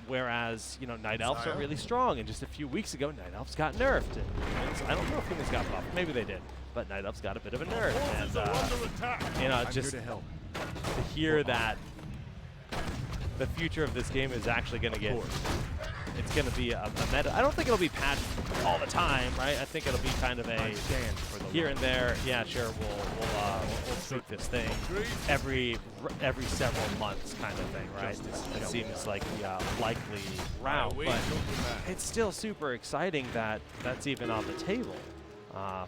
whereas, you know, Night Elves are really strong, and just a few weeks ago Night Elves got nerfed, and humans, I don't know if humans got buffed, maybe they did, but Night Elves got a bit of a nerf, and you know, just to hear that the future of this game is actually going to get, it's going to be a meta. I don't think it'll be patched all the time, right? I think it'll be kind of a here and there. Yeah, sure, we'll tweak this thing every several months kind of thing, right? It seems like the likely route, but it's still super exciting that that's even on the table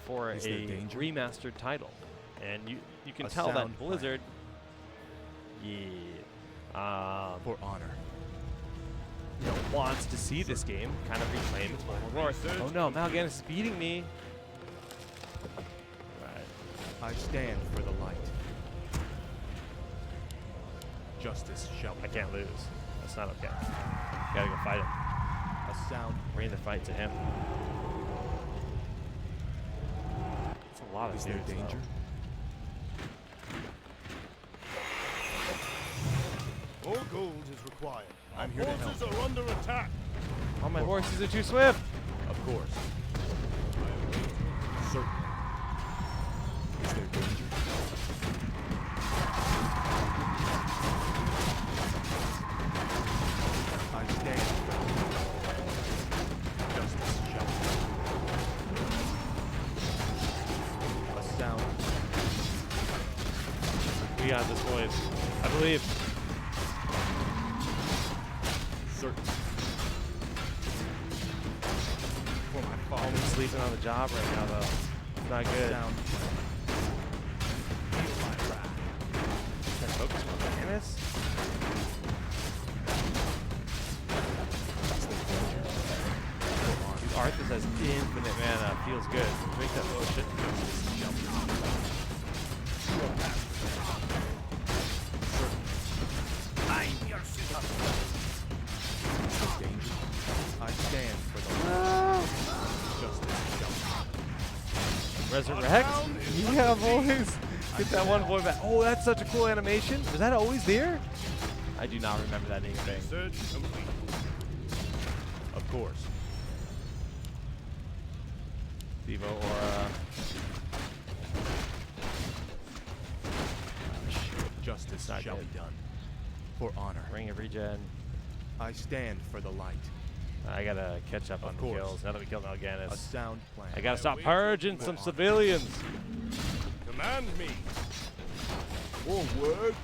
for a remastered title, and you can tell that Blizzard, for honor, you know, wants to see this game kind of reclaim its former glory. Oh no, Mal'Ganis is beating me. I stand for the light. Justice shall be. I can't lose. That's not okay. Gotta go fight him. A sound. Bring the fight to him. It's a lot of dudes, danger? More gold is required. I'm here to help. Horses are under attack. All my horses are too swift. Of course. Certainly. Is there danger? I stand for justice shall be. A sound. We got this, boys. I believe. Certain. For my father. I'm sleeping on the job right now, though. It's not good. Sound. Can I focus on Mal'Ganis? Dude, Arthas has infinite mana. Feels good. Drink that potion. I'm your shooter. Danger. I stand for the justice. Resurrect? Yeah, boys. Get that one boy back. Oh, that's such a cool animation. Was that always there? I do not remember that anything. Search complete. Of course. Devo or Justice Not shall good. be done. For honor. Ring of Regen. I stand for the light. I gotta catch up on the course. kills now that we killed A Mal'Ganis. sound plan. I gotta stop purging some civilians. Command me. More word.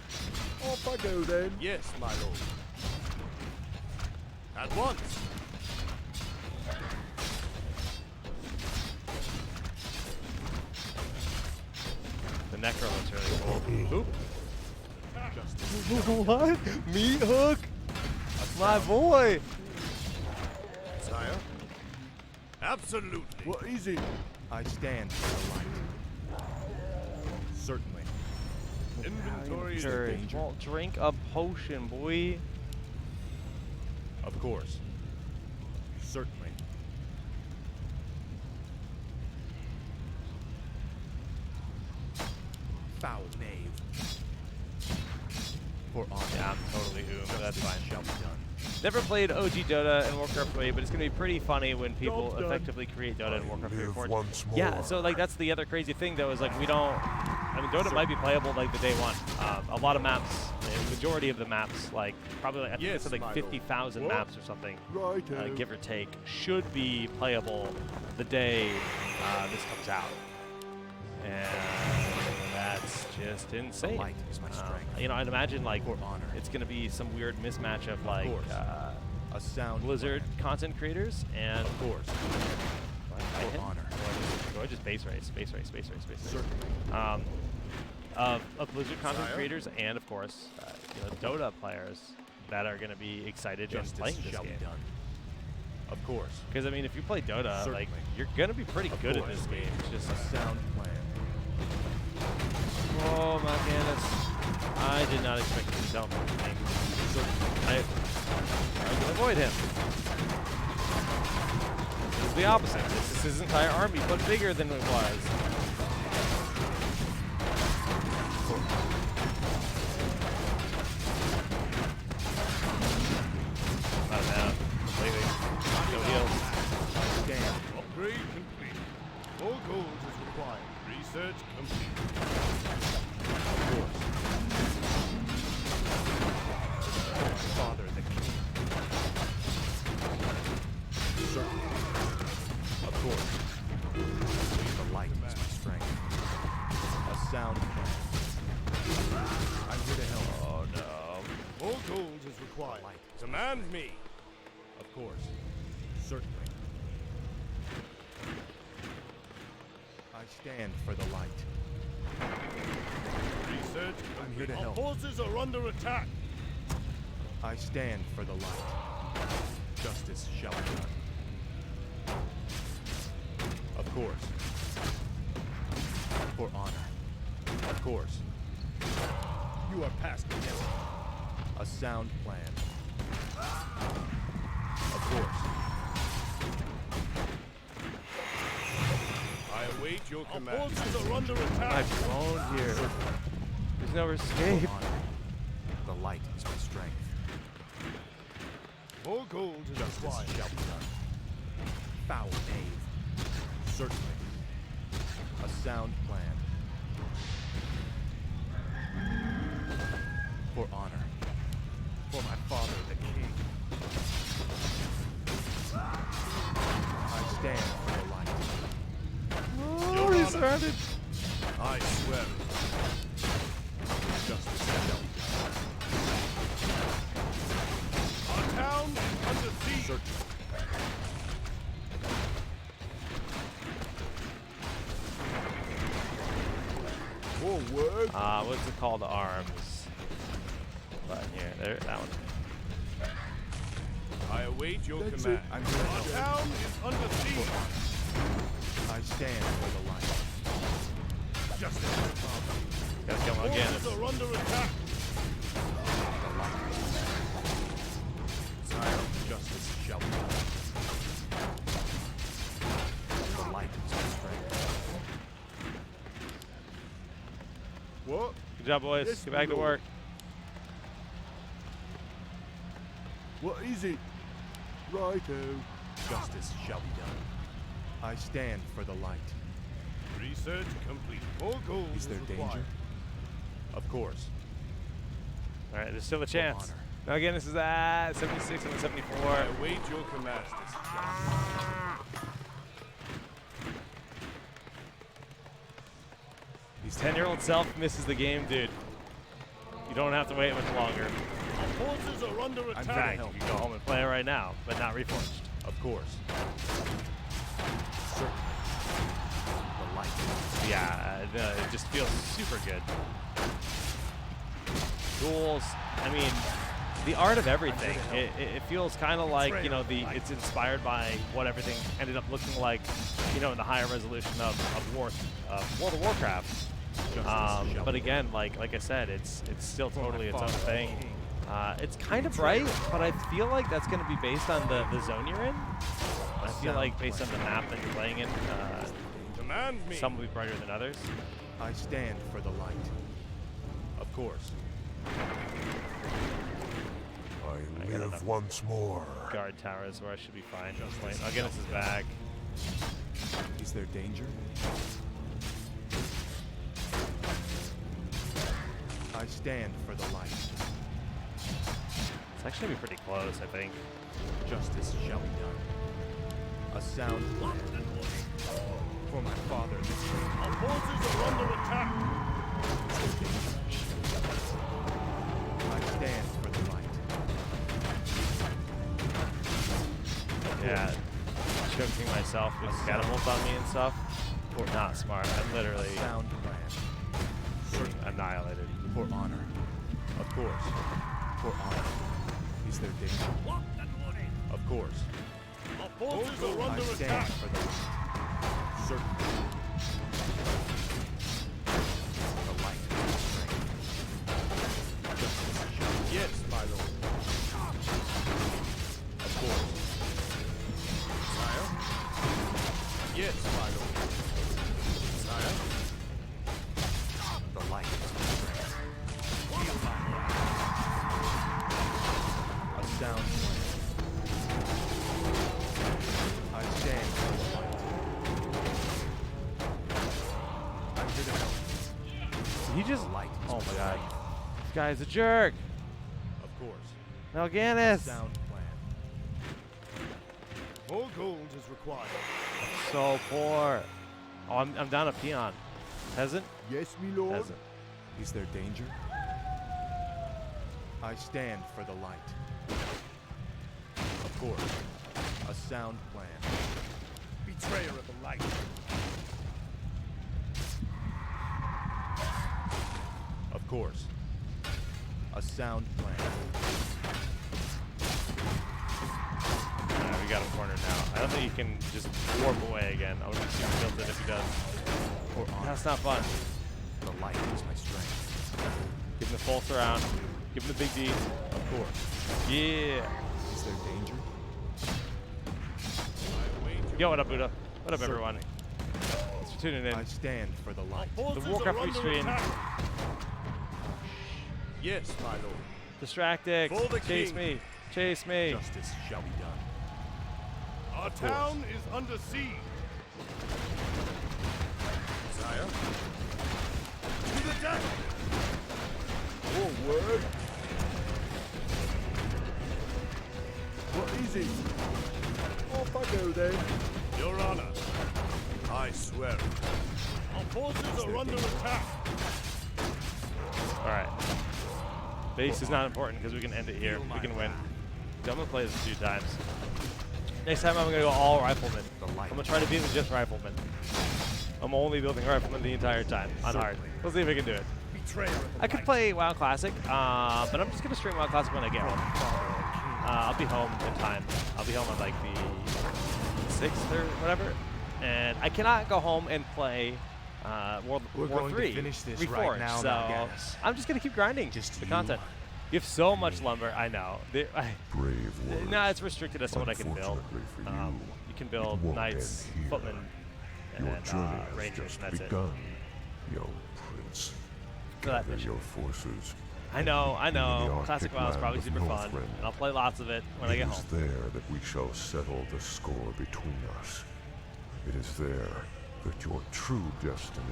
Off I go then. Yes, my lord. At once. The Necro looks really cool. Oop. Justice. What? Meat Hook? My boy. Sire. Absolutely. What is it? I stand for the light. Certainly. Inventory is Sure. danger. Well, drink a potion, boy. Of course. Certainly. Foul knave. For honor. Yeah, Yeah, I'm totally Oom. That's fine. Never played OG Dota and Warcraft 3, but it's going to be pretty funny when people effectively create Dota and Warcraft 3 Reforged. Once more. Yeah, so like that's the other crazy thing though is like we don't. I mean, Dota might be playable like the day one. A lot of maps, the majority of the maps, like probably like, I think it's like 50,000 maps or something, Right. give or take, should be playable the day this comes out. And that's just insane. light is my strength. You know, I'd imagine like For honor. it's going to be some weird mismatch of like A sound Blizzard plan. content creators and Of course. for honor. Or just base race. Certainly. Of Blizzard content Sire? creators and of course, you know, Dota players that are going to be excited and Justice playing this shall game. be done. Of course. Because I mean, if you play Dota, Certainly. like you're going to be pretty Of good at course. this game. It's just A sound plan. oh my goodness, I did not expect him to tell me anything. I can avoid him. This is the opposite. This is his entire army, but bigger than it was. Not now. Completely. No heals. Stand. Upgrade complete. More gold is required. Research complete. Of course. Father the king. Certainly. Of course. The light is my strength. A sound plan. I'm here to help. Oh no. More gold is required. Light. Command me. Of course. Certainly. I stand for the light. Research complete. I'm here to Our help. forces are under attack. I stand for the light. Justice shall be done. Of course. For honor. Of course. You are past the devil. A sound plan. Of course. I await your command. Our forces are under attack. I've blown here. There's no For escape. honor. The light is my strength. More gold is Justice required. shall be done. Foul knave. Certainly. A sound plan. For honor. For my father, the king. I stand for the light. Oh, he's surrounded. I swear it. Justice shall be Our town is under done. siege. Certainly. Forward. What's it called? Arms. Button here. There, that one. I await your That's command. it. I'm here to Our help. town is under siege. I stand for the light. Justice shall be Gotta come again. Forces are under attack. the light. Sire, justice shall be done. The light is my strength. What? Good job, boys. Yes, Get back to my work. What is it? Righto. Justice shall be done. I stand for the light. Research complete. More gold Is there required. danger? Of course. All right, there's still a chance. honor. Now again, this is at 76 and the 74. I await your command. His 10-year-old self misses the game, dude. You don't have to wait much longer. Our forces are under In attack. fact, you can go home and play it right now, but not Reforged. Of course. Certainly. The light. Yeah, it just feels super good. Duels, I mean, the art of everything. It feels kind of like, you know, it's inspired by what everything ended up looking like, you know, in the higher resolution of World of Warcraft. But again, like I said, it's still totally its own thing. It's kind of bright, but I feel like that's going to be based on the zone you're in. I feel like based on the map that you're playing in, Command me. some will be brighter than others. I stand for the light. Of course. got Live enough once more. guard towers where I should be fine. Oh, Guinness is back. Is there danger? I stand for the light. It's actually gonna be pretty close, I think. Justice shall be done. A sound plan. For my father, Our forces are under attack. I stand for the light. Yeah, choking myself with cannibals on me and stuff. Or not smart. I'm literally Sound plan. annihilated. For honor. Of course. For honor. Is there danger? Of course. Our forces are I under stand attack. for the light. Certainly. The light is strength. Justice shall. Yes, my lord. Of course. Sire? Yes, my lord. Sire? The light is strength. A sound plan. I stand for the light. I'm here to help. He just. Light is Oh my my god. strength. This guy's a jerk. Of course. Mal'Ganis. Sound plan. More gold is required. So poor. Oh, I'm down a peon. Peasant? Yes, me lord. Peasant. Is there danger? I stand for the light. Of course. A sound plan. Betrayer of the light. Of course. A sound plan. Yeah, we got him cornered now. I don't think he can just warp away again. I would be super tilted if he does. For honor. That's not fun. The light is my strength. Give him the full surround. Give him the big D. Of course. Yeah. Is there danger? Yo, what up, Buddha? What up, everyone? Thanks for tuning in. I stand for the light. The Forces WarCraft are under restream. attack. Yes, my lord. Distractix. For the Chase king. me. Chase me. Justice shall be done. Our town is under siege. Sire? To the death! Forward! What is it? Off I go then. Your honor, I swear it. Our forces are under attack. All right. Base is not important because we can end it here. We can win. I'm gonna play this a few times. Next time I'm gonna go all rifleman. I'm gonna try to beat with just rifleman. I'm only building rifleman the entire time on hard. We'll see if I can do it. Betrayer of the I could play WoW Classic, but I'm just gonna stream WoW Classic when I get home. I'll be home in time. I'll be home on like the 6th or whatever, and I cannot go home and play War going to 3 finish this Reforged. right now, So Mal'Ganis. I'm just gonna keep grinding Just the you content. You have so much lumber. I know. Brave words. No, it's restricted as to what I can build. Unfortunately for you, You can build won't knights, end here. footmen, Your and journey has rangers, just and that's it. begun, young prince. For that Gather mission. your forces. I know. In the Classic Arctic WoW is land probably of super fun, Northrend, and I'll play lots of it when I get It is home. there that we shall settle the score between us. It is there that your true destiny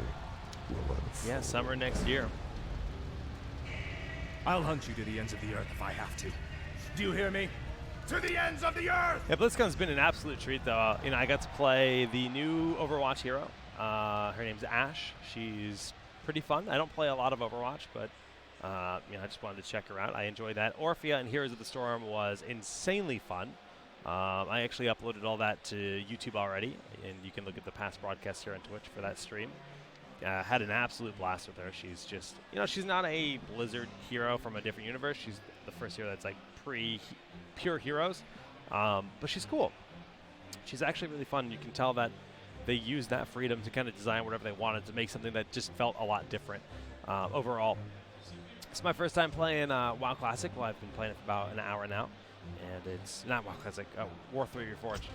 will unfold. Yeah, summer next year. I'll hunt you to the ends of the earth if I have to. Do you hear me? To the ends of the earth! Yeah, BlizzCon's been an absolute treat, though. You know, I got to play the new Overwatch hero. Her name's Ash. She's pretty fun. I don't play a lot of Overwatch, but you know, I just wanted to check her out. I enjoyed that. Orphea and Heroes of the Storm was insanely fun. I actually uploaded all that to YouTube already, and you can look at the past broadcasts here on Twitch for that stream. Had an absolute blast with her. She's just, you know, she's not a Blizzard hero from a different universe. She's the first hero that's like pure heroes, but she's cool. She's actually really fun. You can tell that they used that freedom to kind of design whatever they wanted to make something that just felt a lot different overall. It's my first time playing WoW Classic. Well, I've been playing it for about an hour now, and it's not WoW Classic, War 3 Reforged.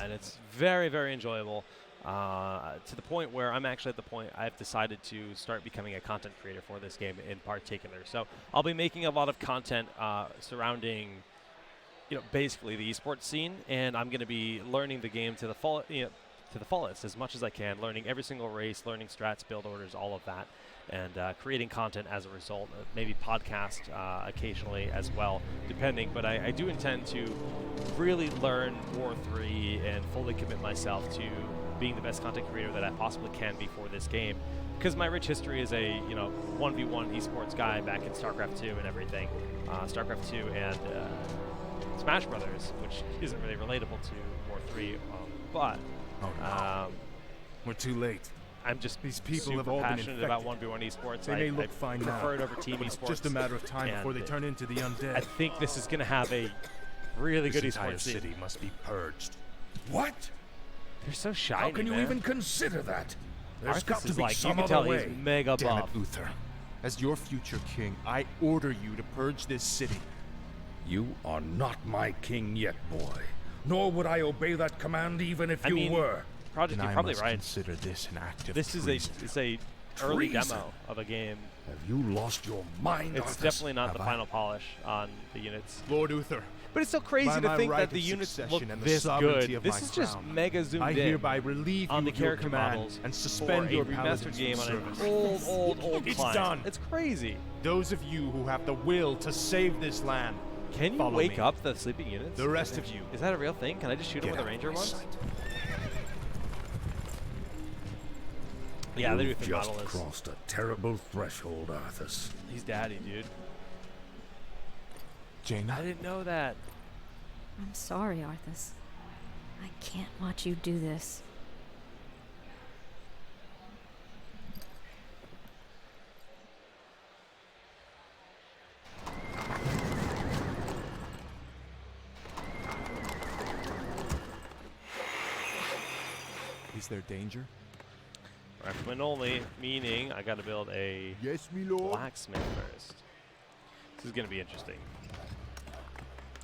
And it's very, very enjoyable. to the point where I'm actually at the point I've decided to start becoming a content creator for this game in particular. So I'll be making a lot of content surrounding, basically the esports scene, and I'm going to be learning the game to the fullest as much as I can, learning every single race, learning strats, build orders, all of that, and creating content as a result. Maybe podcast occasionally as well, depending. But I do intend to really learn War 3 and fully commit myself to being the best content creator that I possibly can be for this game, because my rich history is a 1v1 esports guy back in StarCraft 2 and everything, StarCraft 2 and Smash Brothers, which isn't really relatable to War 3, but we're too late. I'm just These people super have all been passionate about 1v1 esports. They may look fine now, prefer it over team but it's esports. just a matter of time before they turn into the undead. I think this is going to have a really good This entire esports scene. city must be purged. What? They're so shiny, How can you man. even consider that? There's Arthas got to is be like, you some can other tell way. he's mega Damn buff. it, Uther. As your future king, I order you to purge this city. You are not my king yet, boy. Nor would I obey that command even if I you mean, were. Project, And you're I probably must right. consider this an act of This is treason. it's a early Treason? demo of a game. Have you lost your mind, It's Arthas? definitely not Have the I? final polish on the units. Lord Uther, But it's still crazy by to my think right that the of units look succession and the this sovereignty good. of This my is just crown, mega zoomed I in hereby relieve on you the of your character command models and suspend for your a remastered paladins game from on an service. old It's client. done. It's crazy. Those of you who have the will to save this land, Can you follow wake me. up the sleeping units? The rest of you, Is that a real thing? Can I just shoot them get with a out ranger of my once? sight. Yeah, the You've Uther just model is. crossed a terrible threshold, Arthas. He's daddy, dude. Jaina, I didn't know that. I'm sorry, Arthas. I can't watch you do this. is there danger? Recommend only, meaning I gotta build a Yes, me lord. blacksmith first. This is gonna be interesting.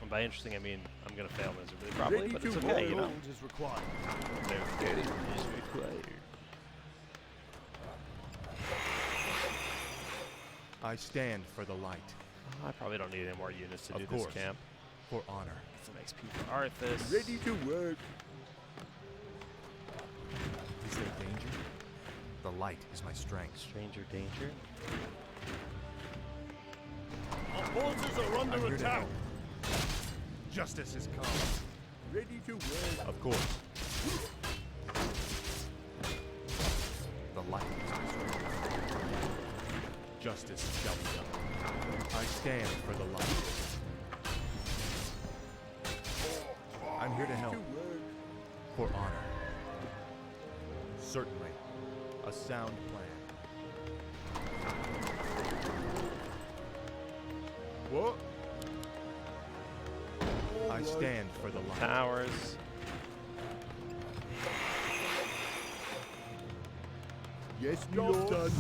And by interesting, I mean I'm gonna fail miserably probably, Ready but to it's roll. okay, you know. Gold is required. It is required. I stand for the light, I probably don't need any more units to Of do course. this camp. for honor. Some XP for Arthas. Ready to work. Is there danger? The light is my strength. Stranger danger. Our forces are I'm under here to attack. help. Justice has come. Ready to work. Of course. The light is my strength. Justice shall be done. I stand for the light. I'm here to help. To work. For honor. Certainly. A sound plan. What? I stand for the light. Towers. Yes, me Job lord. done.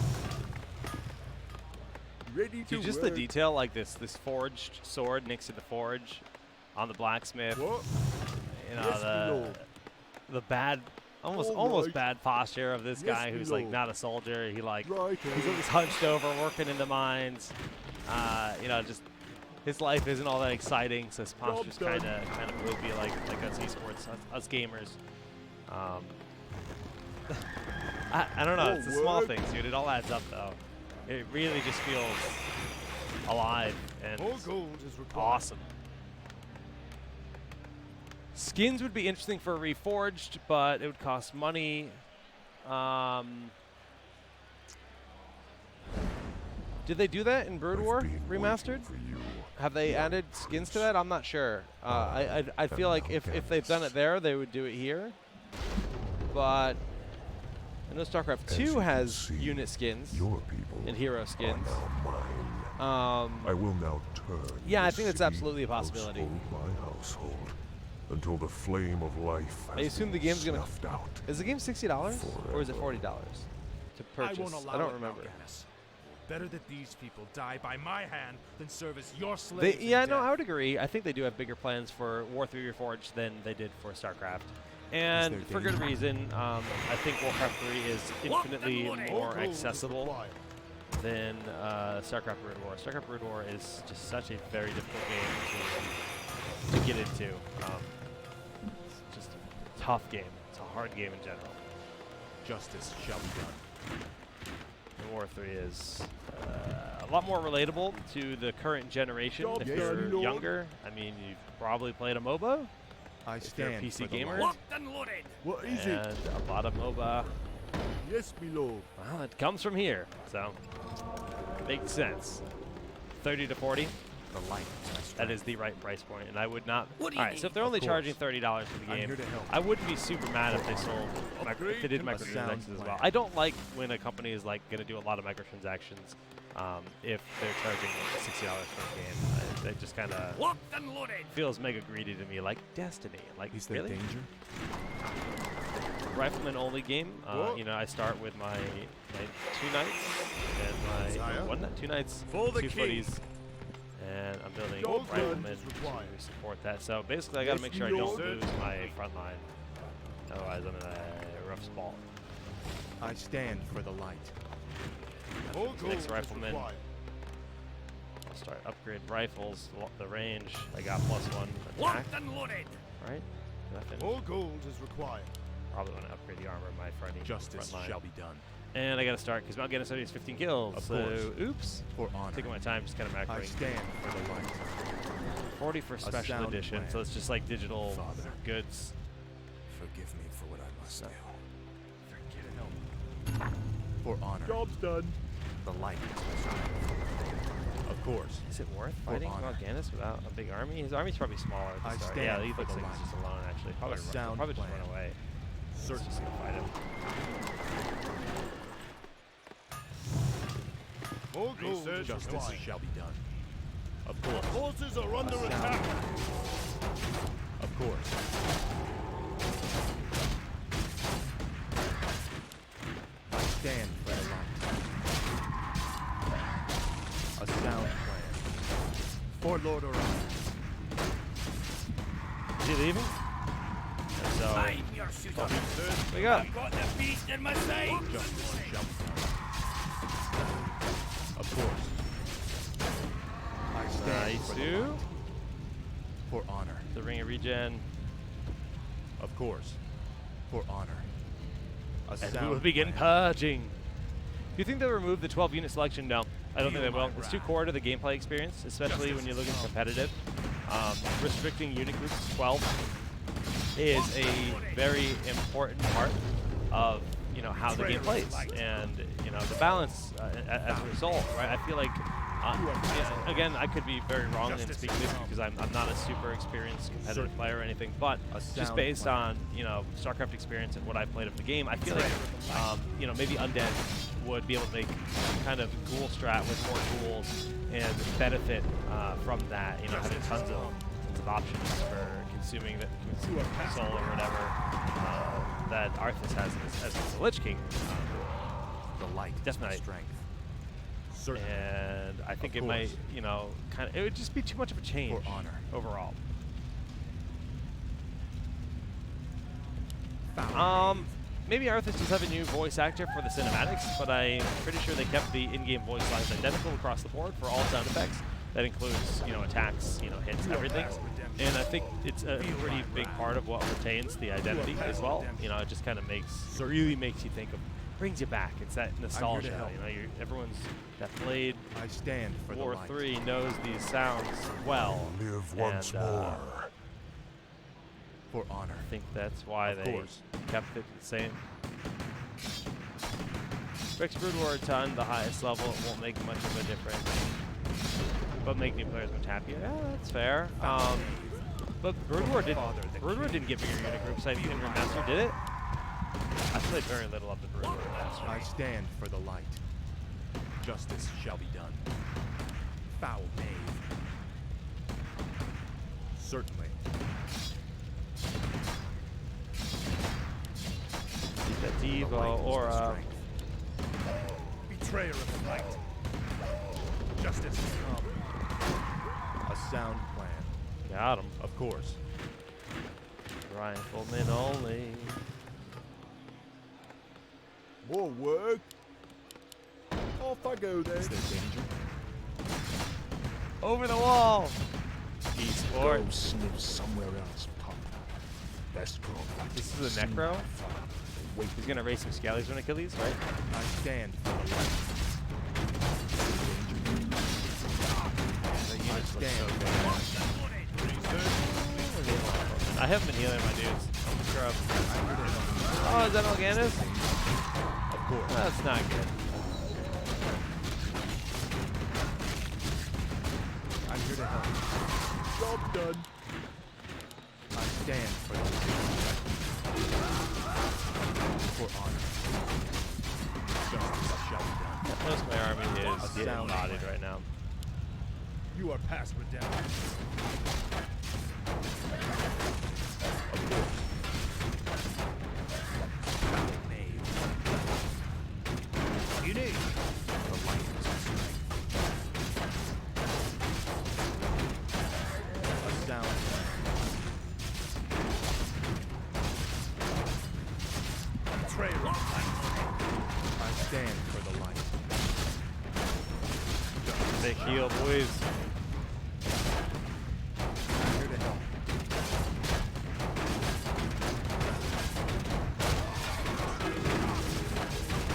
Ready to Dude, just work. the detail, like this forged sword next to the forge on the blacksmith. What? You know, Yes, me lord. the bad, almost All right. bad posture of this Yes, guy me who's like lord. not a soldier. He like Right. he's always hunched over working in the mines. You know, just his life isn't all that exciting, so his posture's done. kind of loopy, like us esports, us gamers. I don't know. Oh, It's the small word. things, dude. It all adds up, though. It really just feels alive and More gold is required. awesome. Skins would be interesting for Reforged, but it would cost money. Did they do that in Brood War I've been Remastered? waiting for you. Have they added skins to that? I'm not sure. I feel like if they've done it there, they would do it here. But I know StarCraft As you 2 can has see, unit skins Your people and hero are skins. now mine. I will now turn. Yeah, I this think that's city absolutely a possibility. Household by household, until the flame of life has I assume the been game's gonna. snuffed out. Is the game $60 or is it $40 to purchase? I won't allow I don't it, remember. Mal'Ganis. Better that these people die by my hand than serve as your slaves. Yeah, no, I would agree. I think they do have bigger plans for War 3 Reforged than they did for StarCraft. And for good reason. I think Warcraft 3 is infinitely more accessible than StarCraft Brood War. StarCraft Brood War is just such a very difficult game to get into. It's just a tough game. It's a hard game in general. Justice shall be done. And War 3 is a lot more relatable to the current generation. If you're younger, I mean, you've probably played a MOBA. I If you're a stand PC for the gamer. light. Locked and loaded. What is And it? a lot of MOBA, Yes, me lord. well, it comes from here, so makes sense. 30 to 40. The light. That is the right price point, and I would not. What do you All right, so if they're Of only course. charging $30 for the I'm game, here to help. I wouldn't be super mad if they sold, if they did sound microtransactions as well. plan. I don't like when a company is like going to do a lot of microtransactions if they're charging $60 for a game. It just kind of Locked and loaded. feels mega greedy to me, like Destiny. Like, Is there really? danger? Rifleman only game. You know, I start with my 2 knights and my Sire? 2 knights, For the 2 king. footies, and I'm building Dog gun riflemen is to required. support that. So basically, I got to Yes, make sure I my don't lord. lose my front line. Otherwise, I'm in a rough spot. I stand for the light. More Next gold is rifleman. required. I'll start upgrade rifles. The range, I got +1 attack. Locked and loaded. Right? Nothing. More gold is required. Probably want to upgrade the armor of my front Justice line. shall be done. And I got to start because Mount Genesis is 15 kills. Of so, course. oops. For honor. Taking my time, just kind of I macroing. stand for the light. 40 for special sound edition, plan. so it's just like digital Father. goods. Forgive me for what I must So- do. For honor. Job's done. The light. Of course. Is it worth For fighting honor. Mal'Ganis without a big army? His army's probably smaller at the I start. stand Yeah, he for looks the like he's light. just alone, actually. Probably, sound probably just plan. run away. Certainly. Just gonna fight him. More gold is Justice required. shall be done. Of course. Forces are under sound attack. Of course. I stand for the light. A sound plan. For Lord Orion. Is he leaving? And so, I'm your shooter. what we got? I've got the beast in my sight. Justice shall be done. Of course. I stand for the Nice. light. For honor. The ring of regen. Of course. For honor. A And sound we will begin plan. purging. Do you think they'll remove the 12 unit selection? No, I don't think they will. It's too core to the gameplay experience, especially when you're looking competitive. Restricting unit groups to 12 is a very important part of how the game plays, and the balance as a result. Right? I feel like. Again, I could be very wrong in speaking this because I'm not a super experienced competitive player or anything, but just based on StarCraft experience and what I've played of the game, I feel like maybe Undead would be able to make kind of ghoul strat with more ghouls and benefit from that. Having tons of options for consuming the soul or whatever that Arthas has as the Lich King. The light. Definitely. Strength. Certainly. And I think Of it might, course. it would just be too much of a change For honor. overall. Maybe Arthas does have a new voice actor for the cinematics, but I'm pretty sure they kept the in-game voice lines identical across the board for all sound effects. That includes, attacks, hits, everything. And I think it's a pretty big part of what retains the identity as well. It just kind of really makes you think of, brings you back. It's that nostalgia. help. Everyone's that played I stand for the War light. 3 knows these sounds well. Live once and, more. For honor. I think that's why Of they course. kept it the same. Rex Brood War a ton, the highest level, it won't make much of a difference. But make new players much happier. Yeah, that's fair. But Brood War didn't get bigger unit groups. I think in Remaster did it. I played very little of the Brood War Remaster. I stand for the light. Justice shall be done. Foul knave. Certainly. The The Devo light is the aura. strength. Betrayer of the light. Justice has come. A sound plan. Got him. Of course. Rifleman only. More work. Off I go then. Is there danger? Over the wall. Go Esports. sniff somewhere else, pup. Best go. This is a necro. Wait, He's gonna raise some scallies when Achilles, right? I stand for the light. The units look stand. so good. I haven't been healing my dudes. I'm a scrub. Oh, is that Organis? Of course. That's not good. I'm here to help. Job done. I stand for the light. For honor. Justice shall be done. Most of my army is getting sound bodied right now. You are past redemption. Of course. What do you need? The light is my strength. A sound plan. Betrayal. I stand for the light. Big heal, boys. I'm here to help.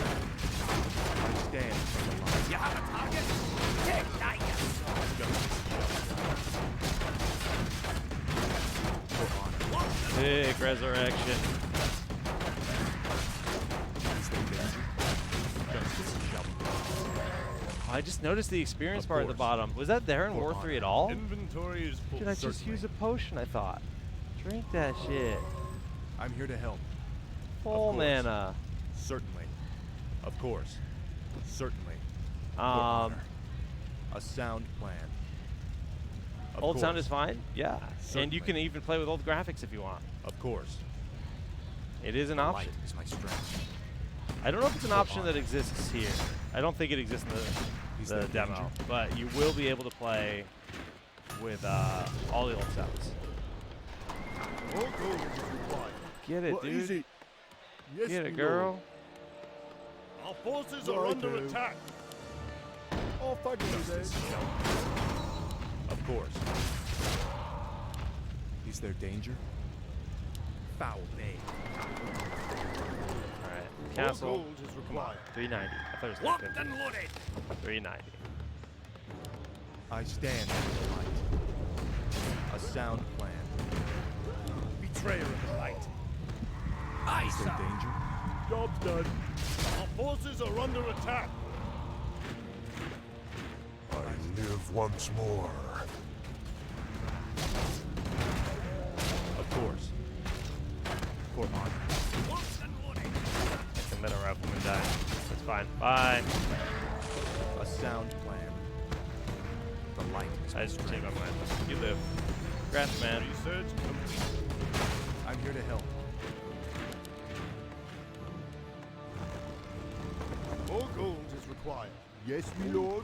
I stand for the light. You have a target? Take that, you For honor. Big resurrection. Is there danger? Justice shall be done. I just noticed the experience Of bar at the course. bottom. Was that there in For War honor. 3 at all? Inventory is full. Dude, I just certainly. used a potion, I thought. Drink that shit. I'm here to help. Full course. mana. Certainly. Of course. Certainly. For honor. A sound plan. Of Old sound course. is fine? Yeah. And Certainly. you can even play with old graphics if you want. Of course. It is an The option. light is my strength. I don't know if it's an For option honor. that exists here. I don't think it exists in Is the there demo. danger? But you will be able to play with all the old sounds. All gold is required. Get it, What dude. is it? Yes, Get it, my girl. lord. Our forces are under attack. Off I go then. Of course. Is there danger? Foul name. Alright. All Castle. gold is required. 390. I thought it was Locked 350. and loaded. 390. I stand for the light. A sound plan. Betrayer of the light. Aye, Is there sir. danger? Job's done. Our forces are under attack. I live once more. Of course. For honor. Locked and loaded. The middle rifleman died. That's fine. Bye. A sound plan. The light is I my just strength. changed my mind. You live. Congrats, man. Research complete. I'm here to help. More gold is required. Yes, my lord.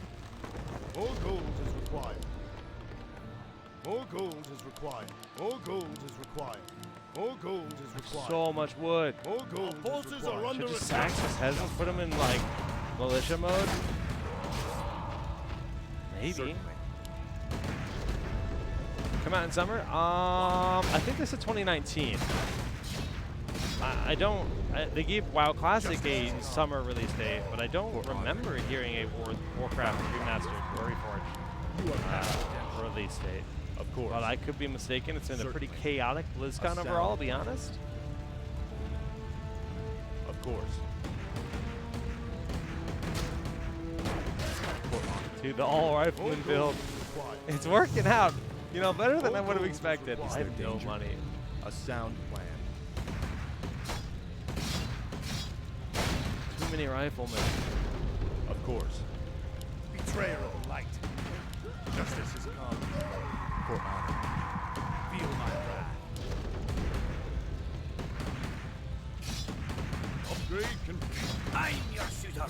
More gold is required. More gold is required. More gold is required. More gold is required. So much wood. More gold is forces are required. under Should just attack. sack his peasants, put him in like militia mode? Maybe. Certainly. Come out in summer? I think this is 2019. I don't. They gave WoW Classic a summer release date, but I don't remember hearing a Warcraft Remastered or Reforged release date. Of course. But I could be mistaken. It's been a pretty Certainly. chaotic BlizzCon A overall, I'll sound be honest. Of course. For honor. Dude, the all More rifleman gold build. is required. It's working out. You know, better than I would have gold is expected. required. I have Is there no danger? money. A sound plan. Too many riflemen. Of course. Betrayer of the light. Justice has come. For honor. Feel my wrath. Upgrade complete. I'm your shooter.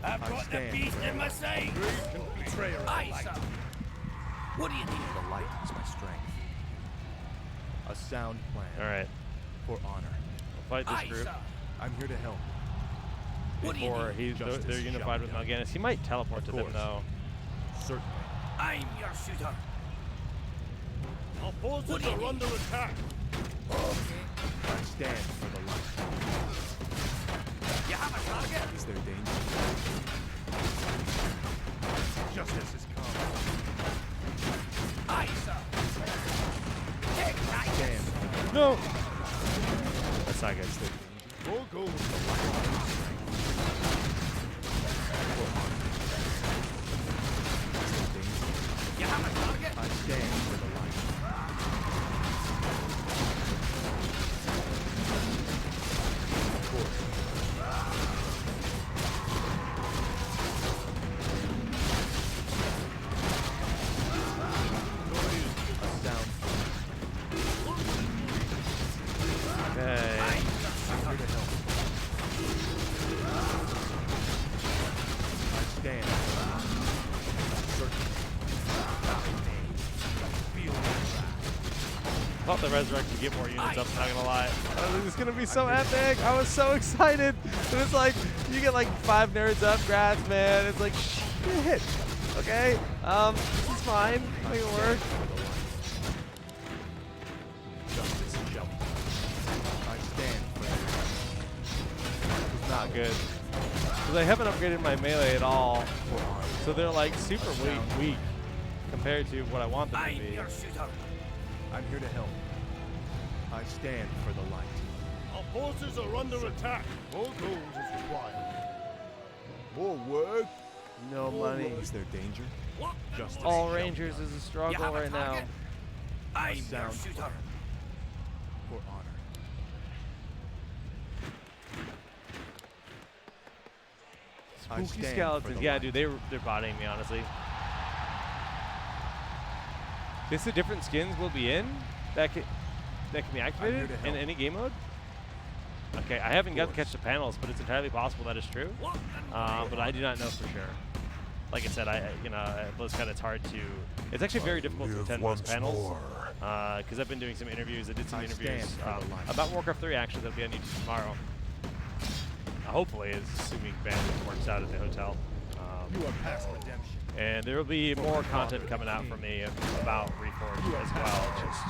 I've I got the stand beast for in my sights. Upgrade complete. Betrayer of the Aye, light. sir. What do you need? The light is my strength. A sound plan. All right. For honor. We'll fight Aye, this group sir. I'm here to help. What do you before need? they're unified with Mal'Ganis. He might teleport to them though. Certainly. I'm your shooter. Our forces are under attack. I stand for the light. You have a target? Is there danger? Justice is come. Aye, sir. Take that. Stand. No. That's not good. More gold. You have a target? I stand for the light. Of course. A sound. Okay. Here to help. I stand for the light. Certainly. Feel my wrath. Thought the Resurrect would get more units up, not gonna lie. It's gonna be so epic. I was so excited. It was like, you get like 5 nerds up, grass, man. It's like, shit. Okay, this is fine. Make it work. Justice shall be done. I stand for the It's not good. Because I haven't upgraded my melee at all. So they're like super weak compared to what I want them to I'm be. your shooter. I'm here to help. I stand for the light. Our forces are under attack. More gold is required. More work. No money. Is there danger? What? Justice All shall be Rangers done. is a You struggle have a right now. target? I'm your sound shooter. For honor. I Spooky stand for skeletons. the Yeah, light. dude, they're bodying me, honestly. This the different skins will be in that can be activated to in help. any game mode. Okay, I haven't got to course. catch the panels, but it's entirely possible that is true. But I do not know for sure. Like I said, at BlizzCon, it's hard to. It's actually very difficult to Live attend those once panels more. because I've been doing some interviews. I did some I interviews stand for the light. about Warcraft 3 actually that'll be on YouTube tomorrow. Hopefully, assuming bandwidth works out at the hotel. You are past redemption. And there will be more content coming out from me about Reforged as well, just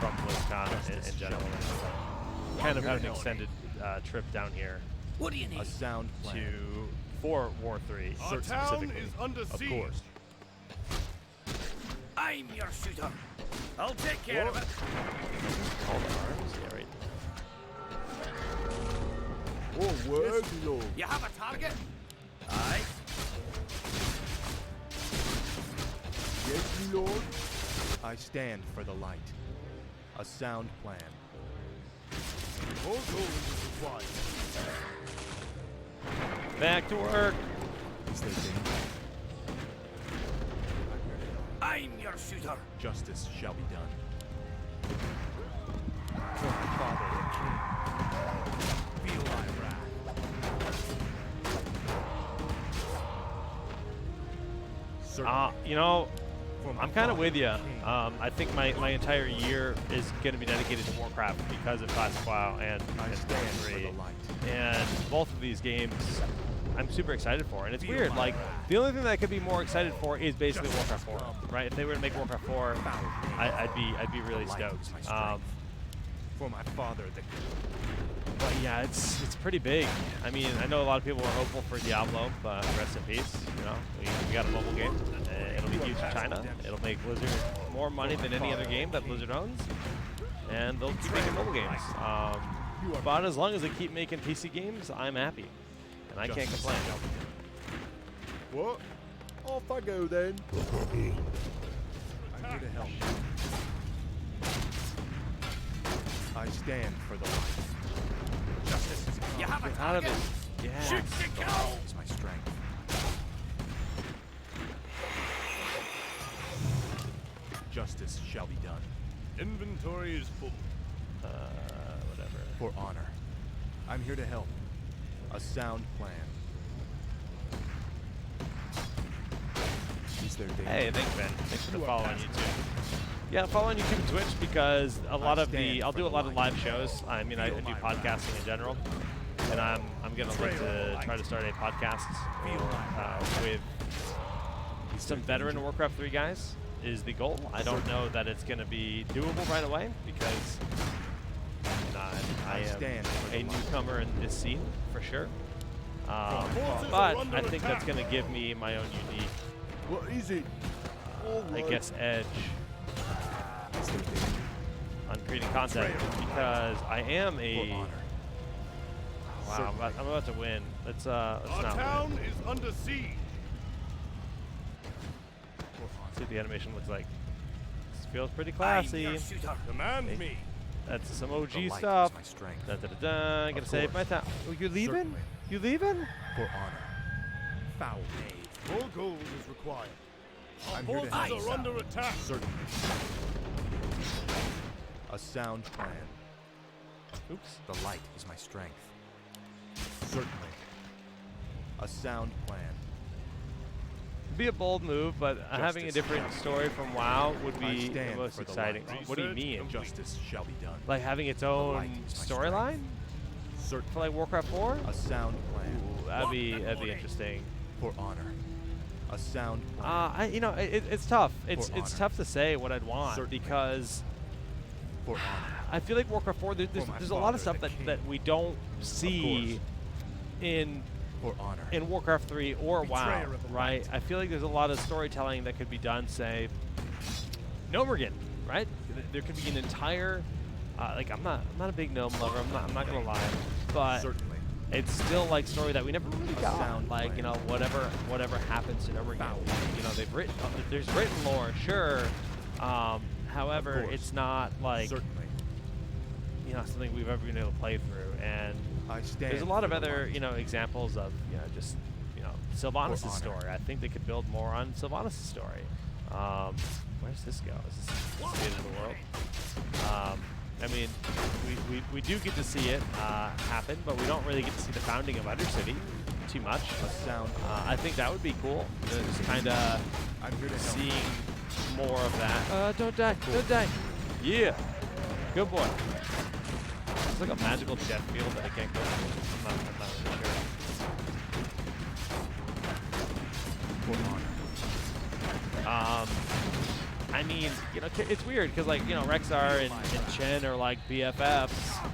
from BlizzCon in general. And kind of have an extended trip down here What do you need? A sound plan. for War 3 Our town specifically. is under Of siege. course. I'm your shooter. I'll take care of it. All the arms, yeah, right. More work, Lord. You have a target? Aye. Yes, Lord. I stand for the light. A sound plan. More gold is required. Back to work. Is there danger? I'm here to help. I'm your shooter. Justice shall be done. For my father, the king. Feel my wrath. Certainly. You know, For my I'm kind of father, with you. the king. I think my entire year is going to be dedicated to Warcraft because of Classic WoW and I stand for 3. the light. And both of these games I'm super excited for. And it's weird, like, the only thing that I could be more excited for is basically Warcraft 4, right? If they were to make Warcraft 4, I'd be really stoked. For my father, the king. But yeah, it's pretty big. I mean, I know a lot of people were hopeful for Diablo, but rest in peace. You know, we got a mobile game. It'll be huge in China. It'll make Blizzard more money than any other game that Blizzard owns, and they'll keep making mobile games. But as long as they keep making PC games, I'm happy, and I can't complain. What? Off I go then. I'm here to help. I stand for the light. Justice is You have a Get out of target? it. Yeah. Shoot to kill. It's my strength. Justice shall be done. Inventory is full. Whatever. For honor. I'm here to help. A sound plan. Is Is there danger? Hey, thanks, Ben. Thanks for the follow on YouTube. Yeah, follow on YouTube and Twitch because a lot of I'll do a lot of live shows. I mean, I do podcasting in general, and I'm gonna look to try to start a podcast with some veteran Warcraft 3 guys. Is the goal. I don't know that it's gonna be doable right away because I am a newcomer in this scene for sure. But I think that's gonna give me my own unique. What is it? I guess edge on creating content because I am a. Wow, I'm about to win. Let's Our not town win. is under siege. Let's see what the animation looks like. This feels pretty classy. Command me. That's some OG stuff. Da, da, da, da. Gotta save my town. Oh, you leaving? Certainly. You leaving? For honor. Foul knave. More gold is required. Our I'm here to forces help. are under attack. Certainly. A sound plan. Oops. The light is my strength. Certainly. A sound plan. Be a bold move, but having a different story from WoW would be the most exciting. What do you mean? Justice shall be done. Like having its own storyline Certain. for like Warcraft 4? A sound plan. Ooh, that'd be interesting. For honor. A sound plan. It's tough. It's honor. tough to say what I'd want Certainly. because For honor. I feel like Warcraft 4. There's a lot of stuff that we don't see in For honor. Warcraft 3 or WoW, Betrayer of the right? I feel like there's a lot of storytelling that could be done, say, Gnomergan, right? There could be an entire, I'm not a big gnome lover. I'm not gonna lie, but Certainly. it's still like story that we never really got. sound Like plan. whatever happens to Gnomergan, there's written lore, sure. However, course. it's not like Certainly. something we've ever been able to play through, and I stand. there's a lot of for the other, light. examples of, just, Sylvanas' For honor. story. I think they could build more on Sylvanas' story. Where does this go? Is this the end of the world? I mean, we do get to see it happen, but we don't really get to see the founding of Undercity too much. A sound. I think that would be cool. Just kind of I'm here to help. seeing more of that. Don't die! Don't die! Yeah, good boy. It's like a magical jet field that I can't go through. I'm not really sure. I mean, it's weird because Rexar and Chen are like BFFs.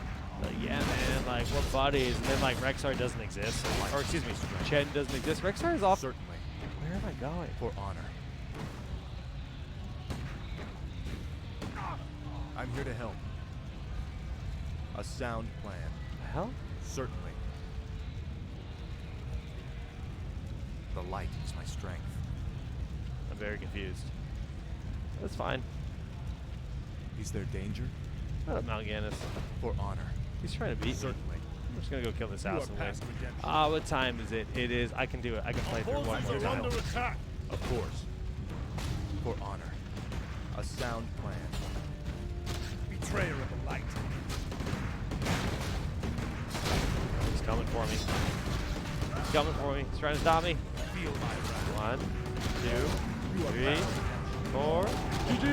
Like, yeah, man, like we're buddies, and then like Rexar doesn't exist, or excuse me, Chen doesn't exist. Rexar is off. Certainly. Where am I going? For honor. I'm here to help. A sound plan. The hell? Certainly. The light is my strength. I'm very confused. That's fine. Is there danger? Shut up, Mal'Ganis. For honor. He's trying to beat me. Certainly. I'm just gonna go kill this house and win. past redemption. What time is it? It is. I can do it. I can play through one Forces more are time. under attack. Of course. For honor. A sound plan. Betrayer of the light. He's coming for me. He's coming for me. He's trying to stop me. Feel my wrath. 1, 2, 3, 4. GG!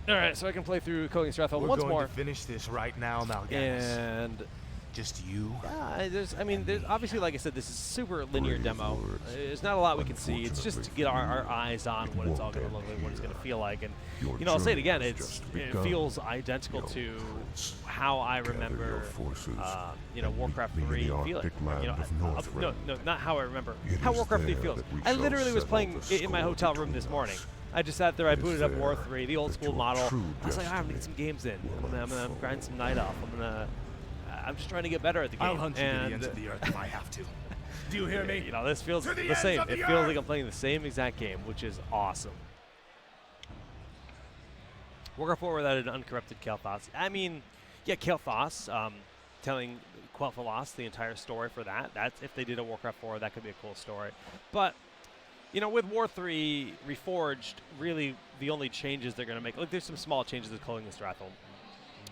All right, so I can play through Culling of Stratholme We're once going more. to finish this right now, Mal'Ganis. And Just you. yeah, there's obviously, like I said, this is a super linear demo. There's not a lot we can see. It's just to get our eyes on what it's all going to look like, what it's going to feel like. And I'll say it again, it feels identical to how I remember, Warcraft 3 feeling. No, not how I remember. How Warcraft 3 feels. I literally was playing it in my hotel room this morning. I just sat there, I booted up War 3, the old school model. I was like, I'm going to get some games in. I'm going to grind some night off. I'm just trying to get better at the game. I'll hunt you to the ends of the earth if I have to. Do you hear me? This feels To the the same. ends of It the feels earth! like I'm playing the same exact game, which is awesome. Warcraft 4 without an uncorrupted Kael'thas. I mean, yeah, Kael'thas, telling Quel'Thalas the entire story for that. That's if they did a Warcraft 4, that could be a cool story. But with War 3 Reforged, really the only changes they're going to make, there's some small changes to Culling of Stratholme.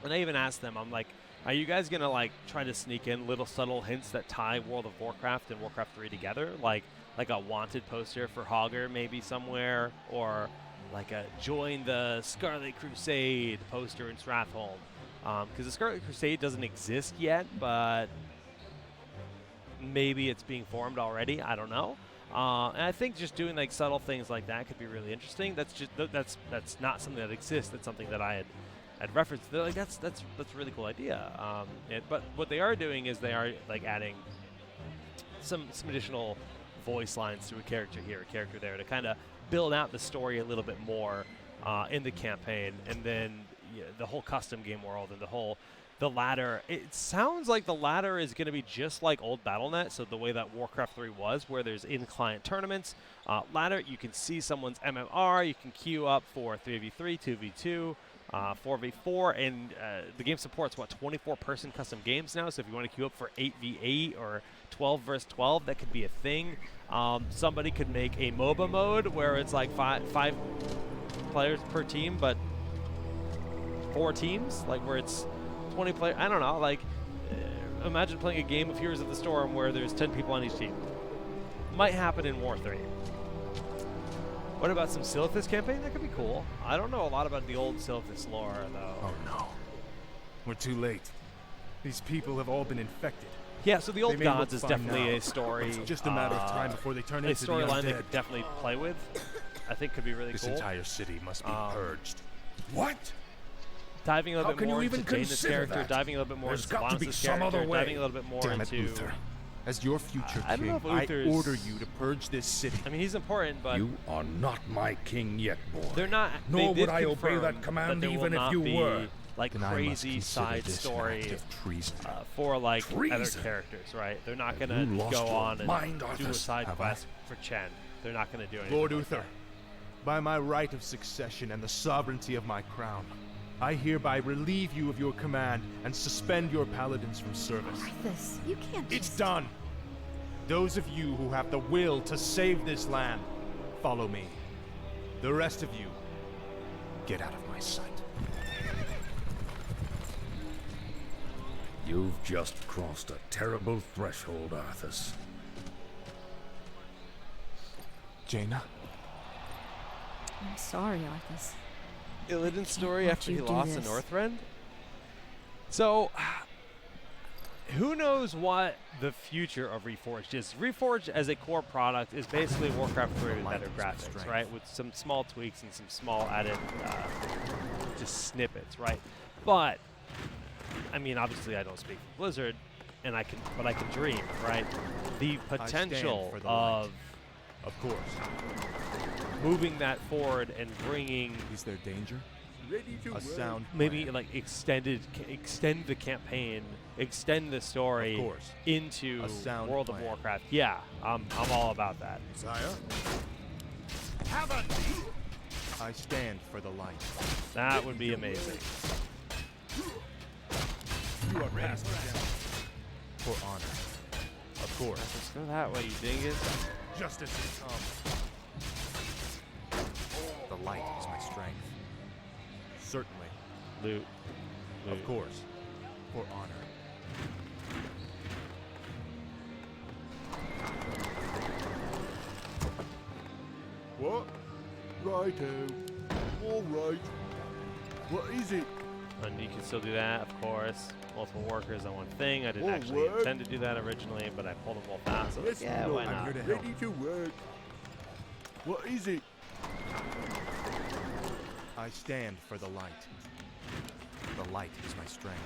And I even asked them, I'm like, Are you guys gonna like try to sneak in little subtle hints that tie World of Warcraft and Warcraft 3 together, like a wanted poster for Hogger maybe somewhere, or like a join the Scarlet Crusade poster in Stratholme? Because the Scarlet Crusade doesn't exist yet, but maybe it's being formed already. I don't know. And I think just doing like subtle things like that could be really interesting. That's just that's not something that exists. That's something that I had referenced. They're like that's a really cool idea. But what they are doing is they are like adding some additional voice lines to a character here, a character there, to kind of build out the story a little bit more in the campaign, and then the whole custom game world and the ladder. It sounds like the ladder is going to be just like old Battle.net, so the way that Warcraft 3 was, where there's in-client tournaments. Ladder, you can see someone's MMR, you can queue up for 3v3, 2v2, 4v4, and the game supports, 24-person custom games now, so if you want to queue up for 8v8 or 12 versus 12, that could be a thing. Somebody could make a MOBA mode where it's like five players per team, but 4 teams, like where it's 20 players. I don't know, like imagine playing a game of Heroes of the Storm where there's 10 people on each team. Might happen in War 3. What about some Silithus campaign? That could be cool. I don't know a lot about the old Silithus lore, though. Oh no. We're too late. These people have all been infected. Yeah, so the Old They may Gods look is fine definitely now, a story. It's just a matter of time before they turn a into the storyline they undead. could definitely play with. I think could be really This cool. entire city must be purged. What? Diving a How little bit can you more into even Jaina's consider character, that? diving a little bit more There's into got to be Sylvanas' some character, other way. diving a little bit more Damn it, into... Luther. As your future I don't know king, if I Luther's- order you to purge this city. I mean, he's important, but You are not my king yet, boy. they're not... Nor they would did I obey confirm that command there will even if not you be, were. like Then I must crazy consider side this an story act of treason. for like other Treason? characters, right? They're not Have going you to lost go your on and mind, do a Arthas? side Have quest for Chen. They're not going to do anything. Lord like Uther, that. by my right of succession and the sovereignty of my crown, I hereby relieve you of your command and suspend your paladins from service. Arthas, you can't It's just... done. Those of you who have the will to save this land, follow me. The rest of you, get out of my sight. You've just crossed a terrible threshold, Arthas. Jaina? I'm sorry, Arthas. Illidan's story watch after you he do lost in this. Northrend? So, who knows what the future of Reforged is? Reforged as a core product is basically Warcraft 3 with better graphics, right? With some small tweaks and some small added just snippets, right? But, I mean, obviously I don't speak for Blizzard, and I can dream, right? The potential for the of Of course. moving that forward and bringing Is there danger? Ready to A work. sound maybe plan. like extend the campaign, extend the story Of course. into A sound World of plan. Warcraft. Yeah, I'm all about that. Sire? I stand for the light. That would be amazing. You are ready for honor. Of course. Let's go that way, you dingus. Justice is come. The light is my strength. Certainly. Loot. Of course. For honor. What? Righto. All right. What is it? And you can still do that, of course. Multiple workers on one thing. I didn't All actually right. intend to do that originally, but I pulled them both fast. So Yes, yeah, my why lord. not? I'm here to help. Ready to work. What is it? I stand for the light. The light is my strength.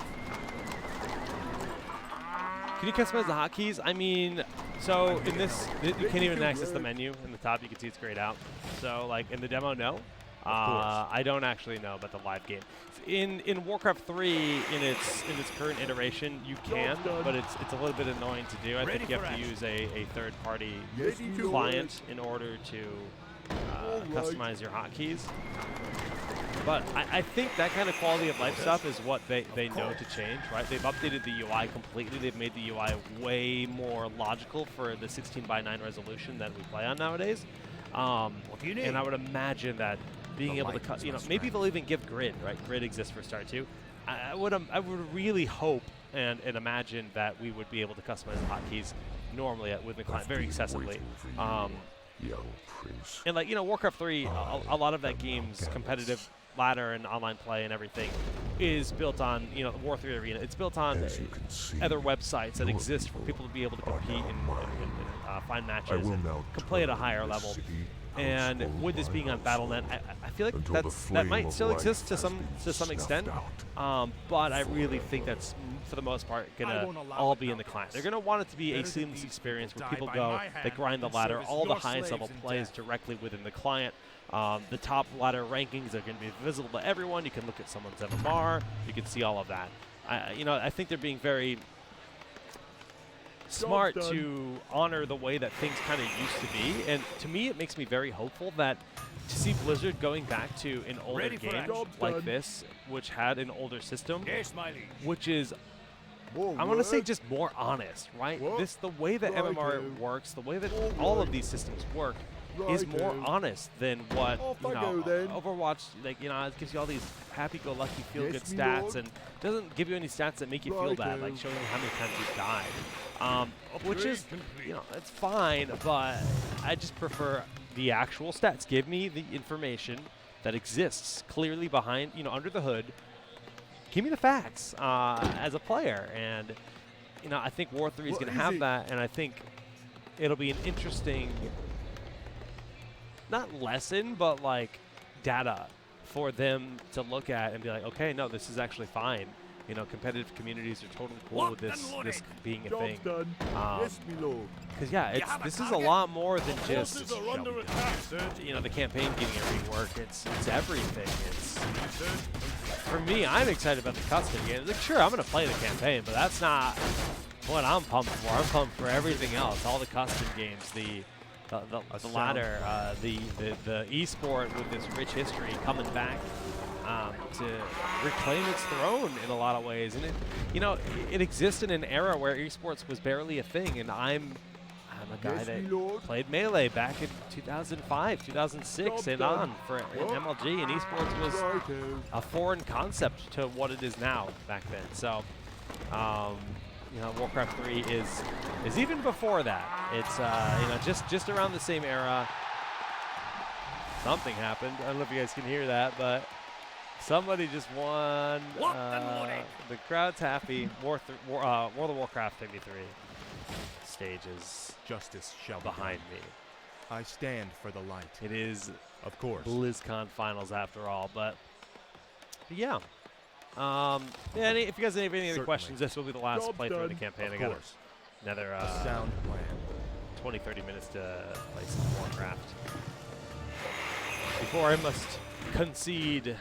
Can you customize the hotkeys? I mean, so in this, you can't even access the menu in the top. You can see it's grayed out. So like in the demo, no. I don't actually know about the live game. In Warcraft 3, in its current iteration, you can, but it's a little bit annoying to do. I think you have to use a third-party Ready to client in order to customize your hotkeys. But I think that kind of quality of life stuff is what they know to change, right? They've updated the UI completely. They've made the UI way more logical for the 16:9 resolution that we play on nowadays. And I would imagine that being able to cut, maybe they'll even give grid, right? Grid exists for Star 2. I would really hope and imagine that we would be able to customize the hotkeys normally with the client very accessibly. Young prince. And like, you know, Warcraft 3, a lot of that game's competitive ladder and online play and everything is built on, you know, the War 3 Arena. It's built on other websites that exist for people to be able to compete and find matches and can play at a higher level. And with this being on Battle.net, I feel like that might still exist to some extent, but I really think that's, for the most part, gonna all be in the client. They're gonna want it to be a seamless experience where people go, they grind the ladder, all the highest level plays directly within the client. The top ladder rankings are going to be visible to everyone. You can look at someone's MMR. You can see all of that. You know, I think they're being very smart to honor the way that things kind of used to be. And to me, it makes me very hopeful that to see Blizzard going back to an older game like this, which had an older system, which is, I want to say, just more honest, right? The way that MMR works, the way that all of these systems work, is more honest than what, you know, Overwatch, like, you know, it gives you all these happy-go-lucky, feel-good stats, and doesn't give you any stats that make you feel bad, like showing you how many times you've died, which is, you know, it's fine, but I just prefer the actual stats. Give me the information that exists clearly behind, you know, under the hood. Give me the facts as a player, and, you know, I think War 3 is going to have that, and I think it'll be an interesting, not lesson, but like data for them to look at and be like, okay, no, this is actually fine. You know, competitive communities are totally cool with this being a thing. Because yeah, this is a lot more than just, you know, the campaign getting a rework. It's everything. It's, for me, I'm excited about the custom games. Like, sure, I'm gonna play the campaign, but that's not what I'm pumped for. I'm pumped for everything else, all the custom games, the ladder, the esport with this rich history coming back to reclaim its throne in a lot of ways. And it, you know, it exists in an era where esports was barely a thing, and I'm a guy that played Melee back in 2005, 2006 and on for MLG, and esports was a foreign concept to what it is now back then. So you know, Warcraft 3 is even before that. It's you know, just around the same era. Something happened. I don't know if you guys can hear that, but somebody just won. The crowd's happy. World of Warcraft 53 stages. Justice shall behind me. I stand for the light. It is, of course, Blizzcon finals after all, but yeah. Yeah, if you guys have any other questions, this will be the last playthrough of the campaign. I got another sound plan. 20-30 minutes to play some Warcraft before I must concede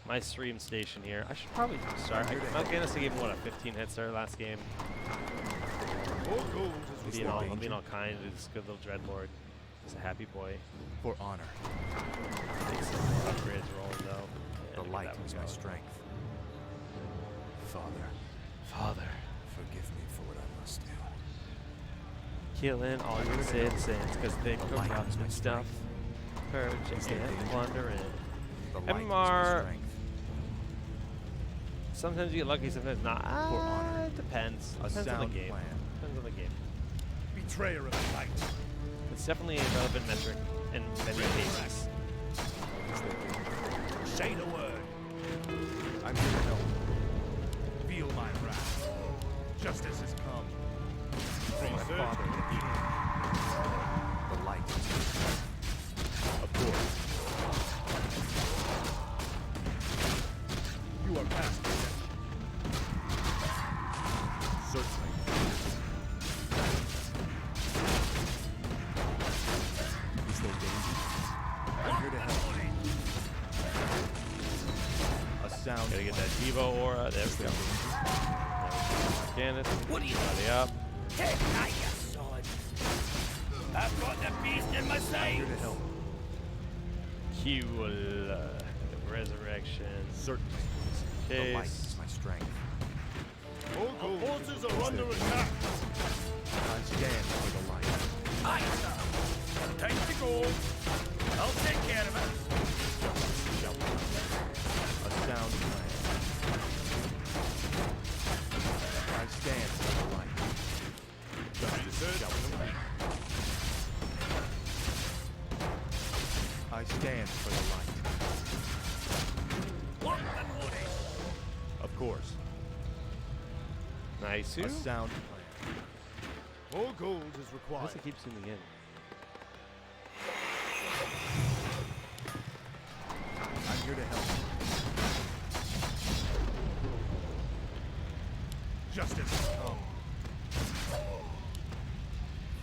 my stream station here. I should probably start. Mal'Ganis gave him, what, a 15 hit start last game. I'm being all kind to this good little Dreadlord. He's a happy boy. For honor. Upgrades rolling though. The light is my strength. Father, forgive me for what I must do. Killing all your citizens because they corrupt and stuff. Purge and plunder and MMR. Sometimes you get lucky, sometimes not. It depends. Depends on the game. Depends on the game. Betrayer of the light. It's definitely a relevant metric in many cases. Say the word. I'm here to help. Feel my wrath. Justice has come. For my father, the light. Of course. You are past redemption. Certainly. Is there danger? I'm here to help. A sound. Gotta get that Devo aura. There we go. Scan it. What are you Body up. Take out your sword. I've got the beast in my sight. Here to help. Kula. Resurrection. Certainly. The light is my strength. Our forces are under attack. I stand for the light. Aye, sir. Time to go. I'll take care of it. A sound plan. stand for the light. Locked and loaded. Of course. Nice. A Why sound plan. More gold is does required. it keep zooming in? I'm here to help. Justice.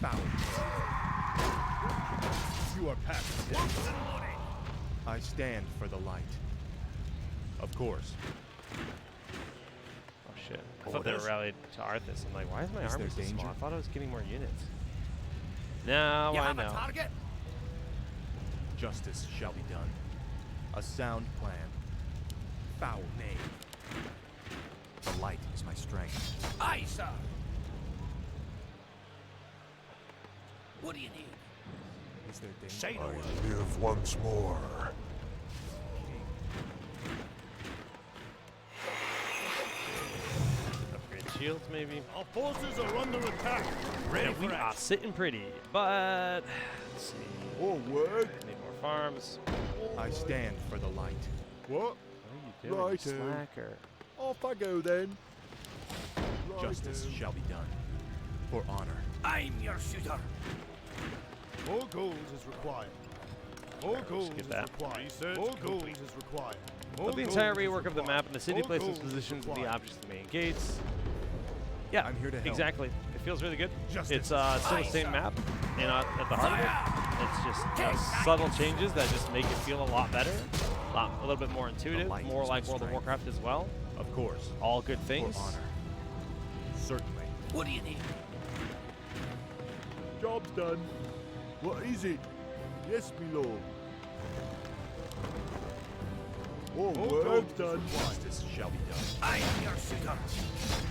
Foul. You are past death. Locked and loaded. I stand for the light. Of course. Oh shit. I thought they were rallied to Arthas. I'm like, why is my Is army there so small? danger? I thought I was getting more units. Now You I have a know. target? Justice shall be done. A sound plan. Foul name. The light is my strength. Aye, sir. What do you need? Is there danger? Say the I word. live once more. Upgrade shields, maybe. Our forces are under attack. Ready Yeah, we for are action. sitting pretty, but let's see. Forward. Need more farms. I stand for the light. What? What are you doing, you Righto. slacker? Off I go then. Justice Righto. shall be done. For honor. I'm your shooter. More gold is required. More gold get is that. required. Research More gold complete. is required. But More the gold entire is rework of the required. map and the city More places gold is positions of the required. objects in the main gates. Yeah, I'm here to help. exactly. It feels really good. Justice. It's still the same map, and at the heart of it, it's just subtle changes that just make it feel a lot better, a little bit more intuitive, light more is like my World of strength. Warcraft as well. Of course. All good things. For honor. Certainly. What do you need? Job's done. What is it? Yes, my lord. More gold done. Justice shall be done. I'm your shooter.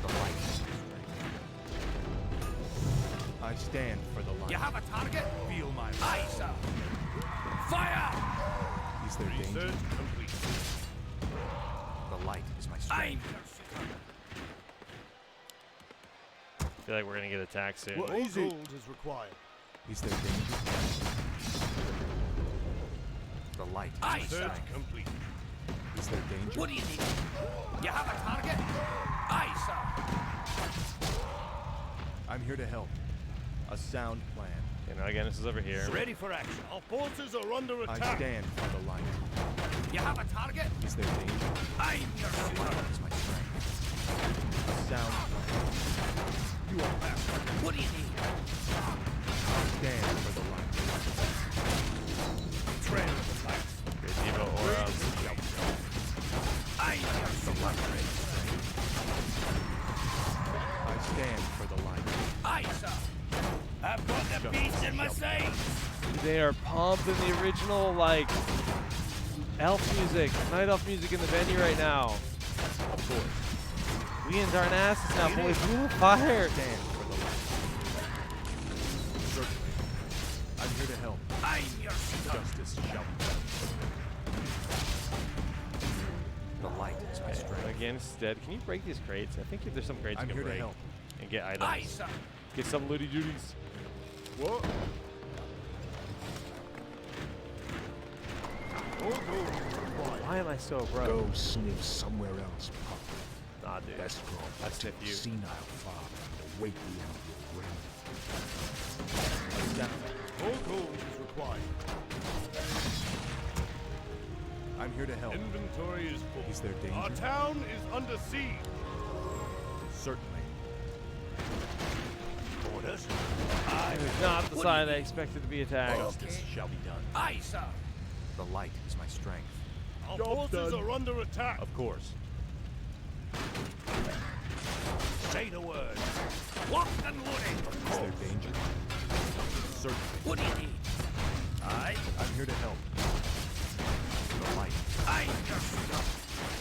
The light is my strength. I stand for the light. You have a target? Feel my Aye, sir. Fire! Is there danger? Research complete. The light is my I'm strength. your shooter. I feel like we're gonna get attacked soon. What is it? Gold is required. Is there danger? The light is Aye, my sir. strength. Complete. Is there danger? What do you need? You have a target? Aye, sir. I'm here to help. A sound plan. You know, again, this is over here. Ready for action. Our forces are under I attack. stand for the light. You have a target? Is there danger? I'm your The shooter. light is my strength. A sound plan. You are back. What do you need? I stand for the light. Trail the light. Good Devo Auras. I'm your shooter. I stand for the light. Aye, sir. I've got the beast in my sights. They are pumping the original, like, elf music, night elf music in the venue right now. Of course. We in Darnassus now, fully fire. Stand for the light. Certainly. I'm here to help. I'm your shooter. Justice shall be done. The light is my strength. Again, instead, can you break these crates? I think there's some crates I'm you can here to break help. and get items. Aye, sir. Get some looty duties. What? More gold is required. Why am I so broke? Go sniff somewhere else, pup. Nah, dude. Best draw I sniff you. senile father and await the end of your reign. More gold is required. I'm here to help. Inventory is full. Is there danger? Our town is under siege. Certainly. Orders? I was not the side I expected to be attacked. Justice shall be done. Aye, sir. The light is my strength. Our forces are under attack. Of course. Say the word. Locked and loaded. Is there danger? Certainly. What do you need? Aye. I'm here to help. The light. I'm your shooter.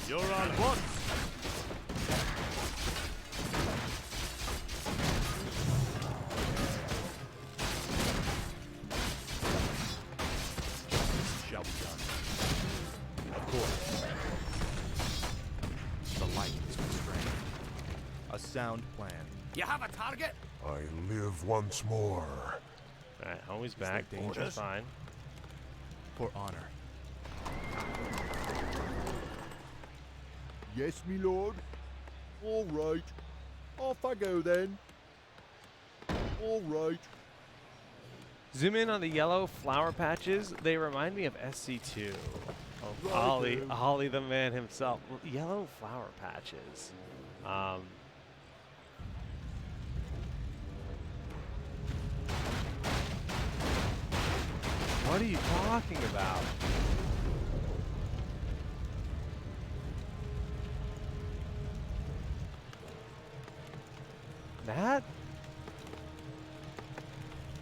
You're on what? Shall be done. Of course. The light is my strength. A sound plan. You have a target? I live once more. Alright, homie's there back. danger? That's fine. For honor. Yes, me lord. All right. Off I go then. All right. Zoom in on the yellow flower patches. They remind me of SC2. Oh, Ollie the man himself. Yellow flower patches. What are you talking about? That?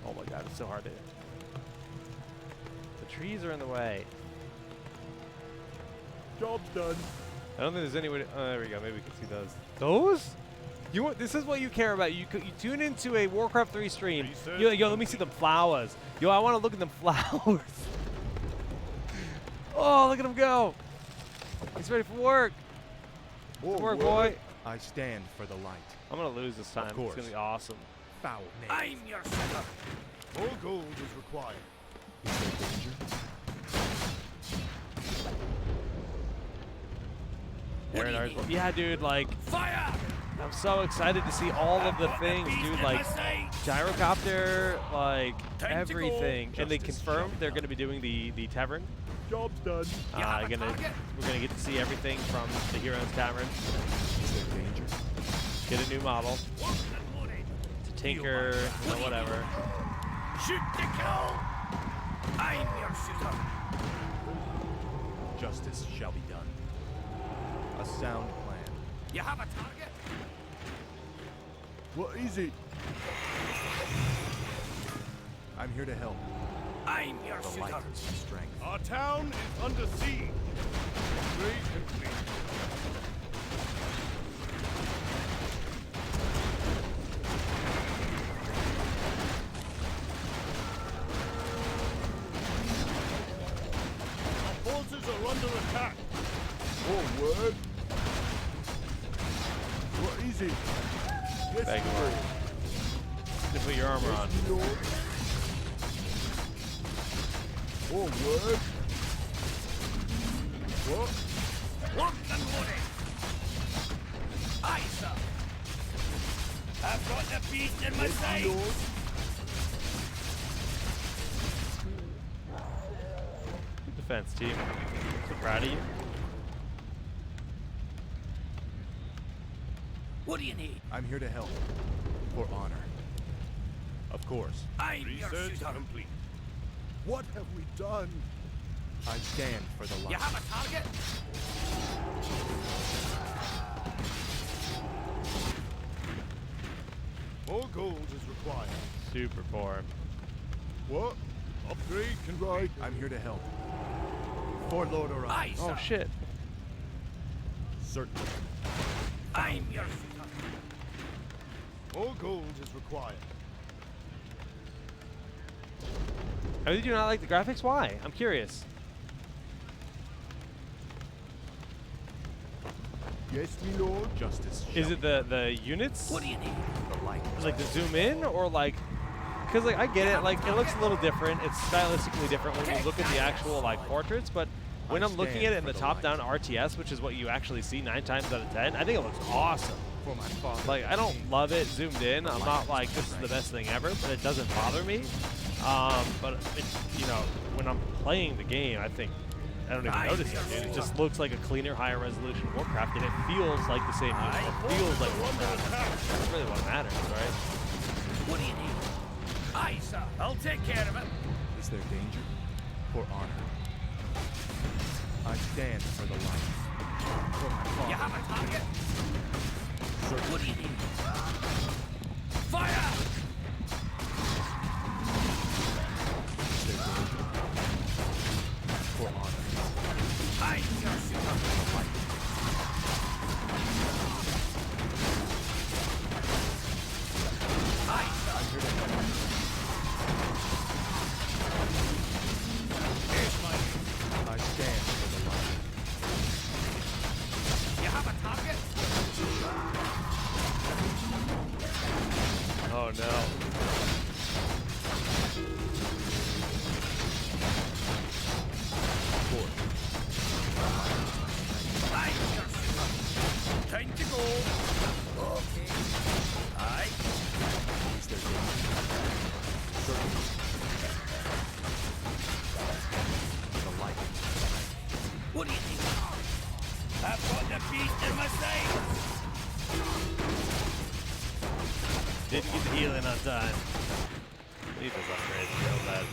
Oh my god, it's so hard to... The trees are in the way. Job's done. I don't think there's any way to... Oh, there we go. Maybe we can see those. Those? You want, this is what you care about. You tune into a Warcraft 3 stream. Yo, let me see them flowers. Yo, I want to look at them flowers. Oh, look at him go. He's ready for work. Good work, boy. I stand for the light. I'm going to lose this time. It's going to be awesome. Foul name. I'm your shooter. More gold is required. Is there danger? Aaron Arts- yeah, dude, like, Fire! I'm so excited to see all of the things, dude, like, gyrocopter, like, everything. And they confirmed they're going to be doing the tavern. Job's done. We're gonna get to see everything from the Heroes Tavern. Is there danger? Get a new model. To tinker, you know, whatever. Shoot to kill! I'm your shooter. Justice shall be done. A sound plan. You have a target? What is it? I'm here to help. I'm your The light shooter. is my strength. Our town is under siege. Great complete. Our forces are under attack. Forward. What is it? Yes, Beg your lord. To put your armor on. Yes, lord. Forward. What? Lock and loaded. Aye, sir. I've got the beast in my Yes, sight. lord. Good defense, team. So proud of you. What do you need? I'm here to help. For honor. Of course. I'm your shooter. complete. What have we done? I stand for the light. You have a target? More gold is required. Super poor. What? Upgrade can ride. I'm here to help. For Lord Orion. Aye, sir. Oh shit. Certainly. I'm your shooter. More gold is required. How did you not like the graphics? Why? I'm curious. Yes, me lord. Justice Is shall it the units? What do you need? be the light. Like the zoom in, or like, because like I get it, like it looks a little different. It's stylistically different when you look at the actual like portraits, but when I'm looking at it in the top-down RTS, which is what you actually see 9 times out of 10, I think it looks awesome. For my father. Like I don't love it zoomed in. I'm not like this is the best thing ever, but it doesn't bother me. But it, you know, when I'm playing the game, I think I don't even notice it, dude. It just looks like a cleaner, higher resolution Warcraft, and it feels like the same unit. It feels like Warcraft. That's really what matters, right? What do you need? Aye, sir. I'll take care of it. Is there danger? For honor. I stand for the light. For my father. You have a target? Certainly. What do you need? Fire! Is there danger? For honor. I'm your shooter. Aye, sir. I'm here to help. Here's my name. I stand for the light. You have a target? Oh no. healing on time. Need this upgrade real bad.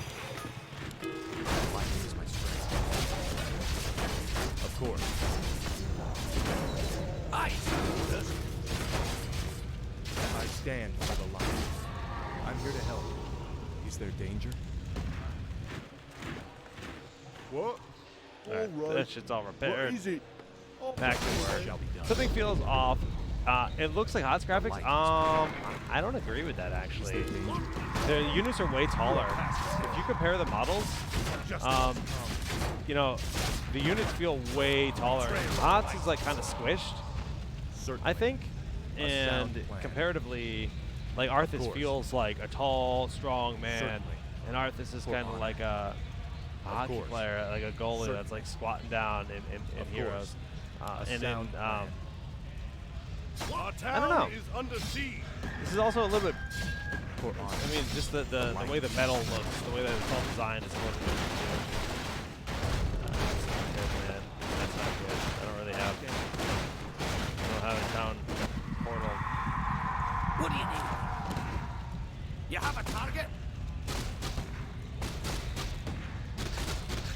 Light is my strength. Of course. I stand for the light. I'm here to help. Is there danger? What? Alright, All right. that shit's all What repaired. is it? Back to work. Shall be done. Something feels off. It looks like HOTS graphics. I don't agree with that actually. The units are way taller. If you compare the models, you know, the units feel way taller. HOTS is like kind of squished, I think, and comparatively, like Arthas feels like a tall, strong man, and Arthas is kind of like a hockey player, like a goalie that's like squatting down in Heroes. And in Our I don't know. town is under siege. This is also a little bit. I mean, just the way the metal looks, the way that it's all designed is a little bit. That's not good, man. That's not good. I don't really have. I don't have a town portal. What do you need? You have a target?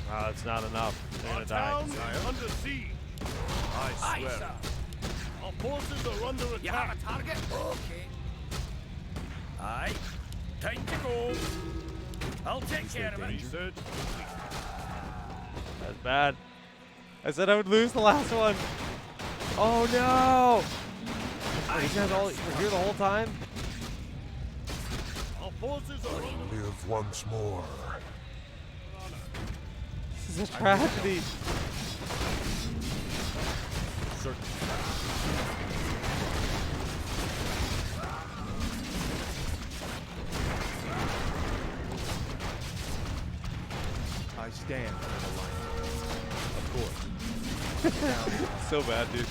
Wow, it's not enough. They're Our gonna die. town is under siege. I Aye, swear. sir. Our forces are under You have attack. a target? Okay. Aye. Time to go. I'll take care of it. Research. That's bad. I said I would lose the last one. Oh no! Oh, you guys all were here the whole time? Our forces are under Live once more. This is a tragedy. I stand for the light. Of course. So bad, dude.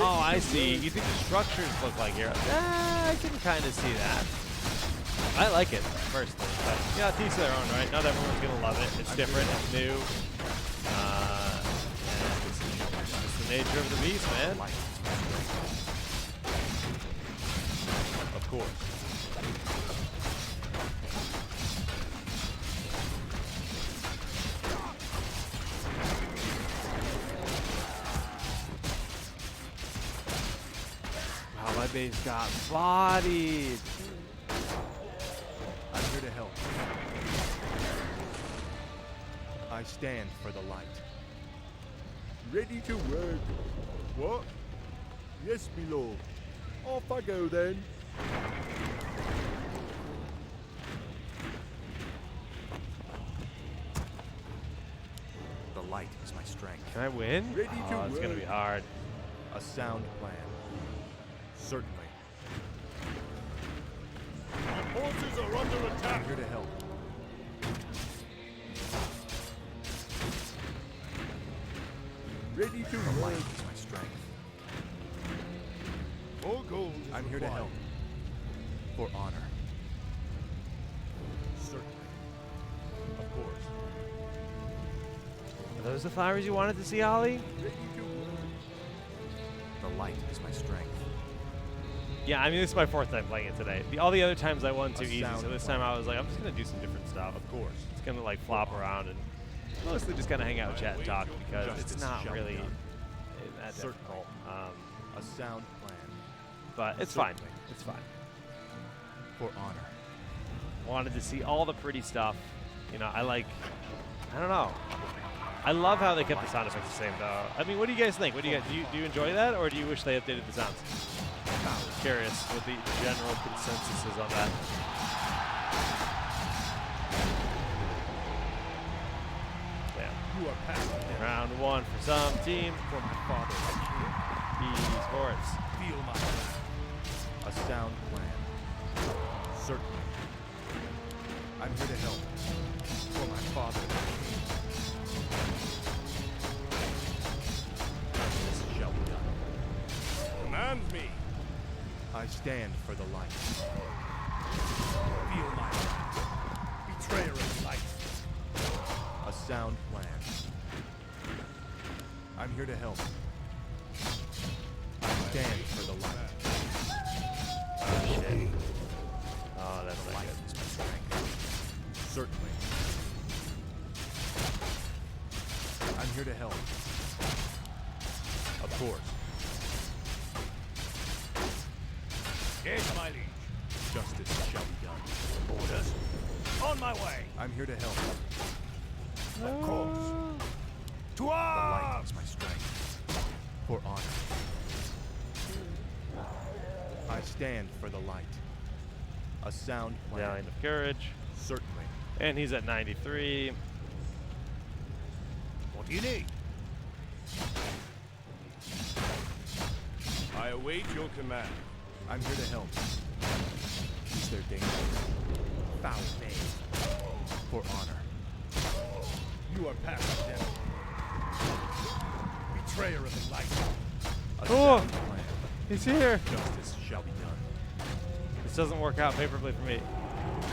Oh, I see. You think the structures look like Heroes? I can kind of see that. I like it, personally. But, yeah, to each their own, right? Not everyone's going to love it. It's different. It's new. And it's the nature of the beast, man. Of course. Wow, my base got bodied. I'm here to help. I stand for the light. ready to work. What? Yes, my lord. Off I go then. The light is my strength. Can I win? Ready to Oh, it's going to work. be hard. A sound plan. Certainly. Our forces are under attack. I'm here to help. Ready to The light work. is my strength. More gold is I'm here to required. help. For honor. Certainly. Of course. Are those the flowers you wanted to see, Ollie? Ready to work. The light is my strength. Yeah, I mean, this is my fourth time playing it today. All the other times I won too A easy, sound so this plan. time I was like, I'm just going to do some different stuff. Of course. It's going to like flop around and mostly just kind of hang out, chat, and talk because it's Justice not shall be really done. that Certainly. difficult. A sound plan. But it's fine. Certainly. It's fine. For honor. Wanted to see all the pretty stuff. You know, I don't know. I love how they kept the sound effects the same, though. I mean, what do you guys think? What do you guys, do you enjoy that, or do you wish they updated the sounds? I'm curious what the general consensus is on that. Damn. You are past it. Round one for some team. For my father. Esports. Feel my wrath. A sound plan. Certainly. I'm here to help. For my father. This shall be done. Command me. I stand for the light. Feel my wrath. Betrayer of light. A sound plan. I'm here to help. I stand for the light. Certainly. I'm here to help. Of course. Yes, my liege. Justice shall be done. Orders. On my way. I'm here to help. Of course. To The light arms! is my strength. For honor. I stand for the light. A sound plan. Valiant of Courage. Certainly. And he's at 93. What do you need? I await your command. I'm here to help. Is there danger? Foul name. For honor. You are past death. Betrayer of the light. A Oh! sound plan. He's here. Justice shall be done. This doesn't work out favorably for me.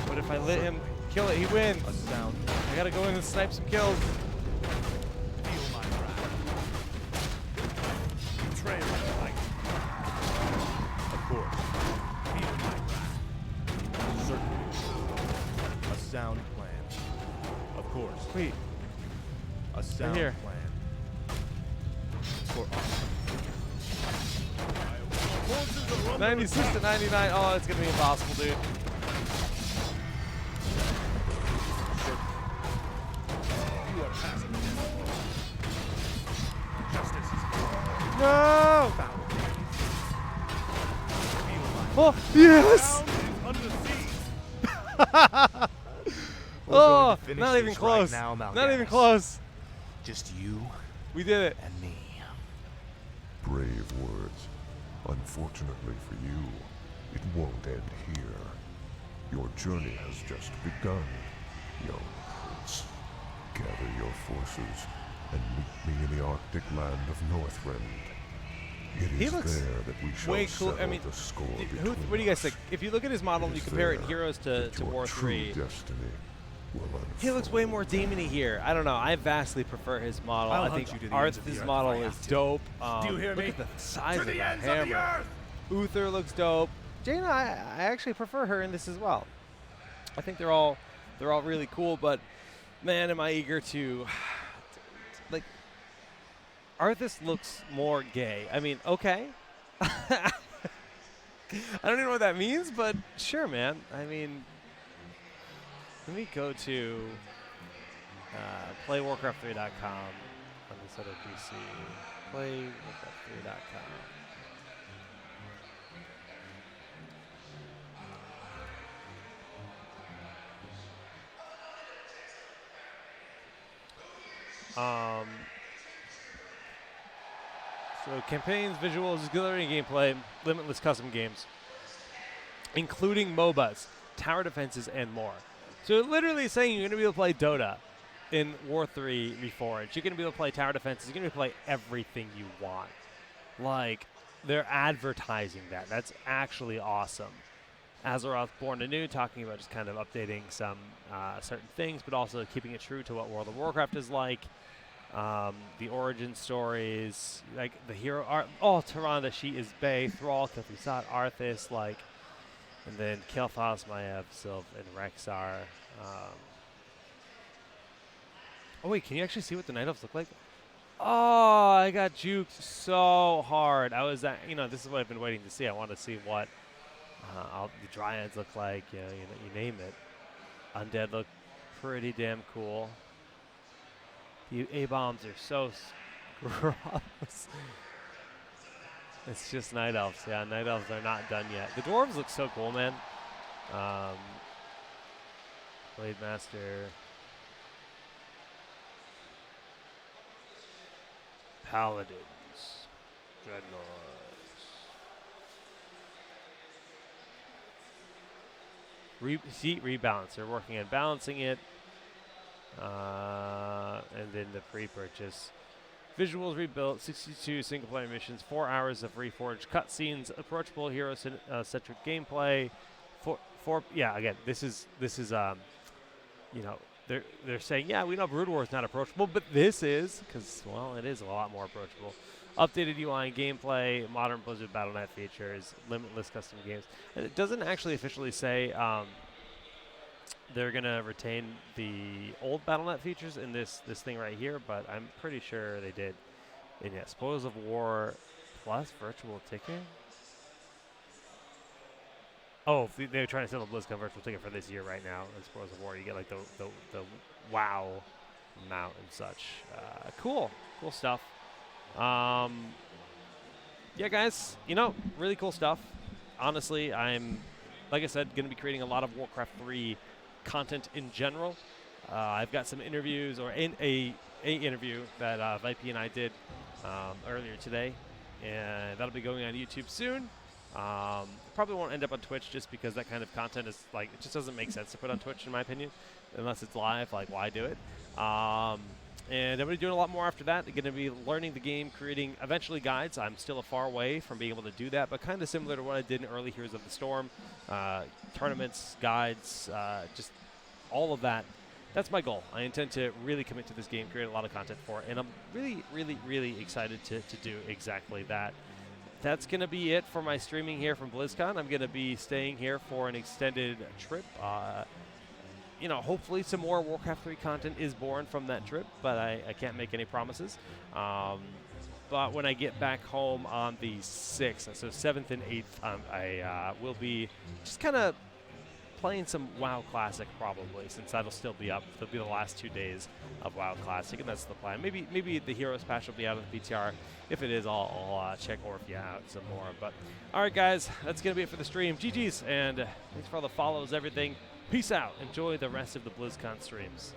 But if I let him kill it, he wins. A sound plan. I gotta go in and snipe some kills. Feel my wrath. Betrayer of the light. Of course. Feel my wrath. Certainly. A sound plan. Of course. Wait. A sound here. plan. For honor. Forces are under 96 to 99. Oh, it's gonna be impossible, dude. You are past death. Justice is No! feel my Oh, yes! ground is under siege. We're Oh, going to finish not even this close. Right now, Not even Mal'Ganis. close. Just you We did it. and me. Brave words. Unfortunately for you, it won't end here. Your journey has just begun, young prince. Gather your forces and meet me in the Arctic land of Northrend. It He is looks there that we shall way cool. I settle mean, the score Who, between what do you guys us. think? If you look at his model and you It is compare it in there Heroes to that your War true 3, destiny will he looks way more unfold. demony here. I don't know. I vastly prefer his model. I'll I hunt think you to the ends of the Arth's earth model if I is have to. dope. Do you hear look me? at the size To of the that ends of the hammer. earth! Uther looks dope. Jaina, I actually prefer her in this as well. I think they're all really cool, but man, am I eager to like Arthas looks more gay. I mean, okay. I don't even know what that means, but sure, man. I mean, let me go to playwarcraft3.com on this other PC. Playwarcraft3.com. So campaigns, visuals, auxiliary gameplay, limitless custom games, including MOBAs, tower defenses, and more. So literally saying you're going to be able to play Dota in War 3 Reforged. You're going to be able to play tower defenses. You're going to play everything you want. Like, they're advertising that. That's actually awesome. Azeroth Born Anew, talking about just kind of updating some certain things, but also keeping it true to what World of Warcraft is like. The origin stories, like the hero art. Oh, Tyrande, she is Bay, Thrall, Kithusat, Arthas, like, and then Kel'Thas, Maiev, Sylv, and Rexxar. Oh wait, can you actually see what the Night Elves look like? Oh, I got juked so hard. I was, this is what I've been waiting to see. I want to see what the Dryads look like. You name it. Undead look pretty damn cool. The A-bombs are so gross. It's just Night Elves. Yeah, Night Elves are not done yet. The Dwarves look so cool, man. Blade Master. Paladins. Dreadnoughts. Seat rebalance. They're working on balancing it. And then the pre-purchase. Visuals rebuilt, 62 single-player missions, 4 hours of Reforged cutscenes, approachable hero-centric gameplay. Again, this is they're saying, yeah, we know Brood War is not approachable, but this is, because, well, it is a lot more approachable. Updated UI and gameplay, modern Blizzard Battle.net features, limitless custom games. And it doesn't actually officially say they're gonna retain the old BattleNet features in this thing right here, but I'm pretty sure they did. And yeah, Spoils of War plus virtual ticket. Oh, they're trying to sell the BlizzCon virtual ticket for this year right now. In Spoils of War, you get like the WoW mount and such. Cool stuff. Yeah, guys, really cool stuff. Honestly, I'm, like I said, going to be creating a lot of Warcraft 3 content in general. I've got some interviews, or a interview that Vipey and I did earlier today, and that'll be going on YouTube soon. Probably won't end up on Twitch just because that kind of content is like, it just doesn't make sense to put on Twitch in my opinion, unless it's live. Like, why do it? And I'm going to be doing a lot more after that. I'm going to be learning the game, creating eventually guides. I'm still a far way from being able to do that, but kind of similar to what I did in early Heroes of the Storm. Tournaments, guides, just all of that. That's my goal. I intend to really commit to this game, create a lot of content for it, and I'm really, really, really excited to do exactly that. That's going to be it for my streaming here from BlizzCon. I'm going to be staying here for an extended trip. Hopefully some more Warcraft 3 content is born from that trip, but I can't make any promises. But when I get back home on the 6th, so 7th and 8th, I will be just kind of playing some WoW Classic probably, since that'll still be up. It'll be the last 2 days of WoW Classic, and that's the plan. Maybe the Heroes patch will be out of the PTR. If it is, I'll check Orphea out some more. But all right, guys, that's gonna be it for the stream. GG's, and thanks for all the follows, everything. Peace out. Enjoy the rest of the BlizzCon streams.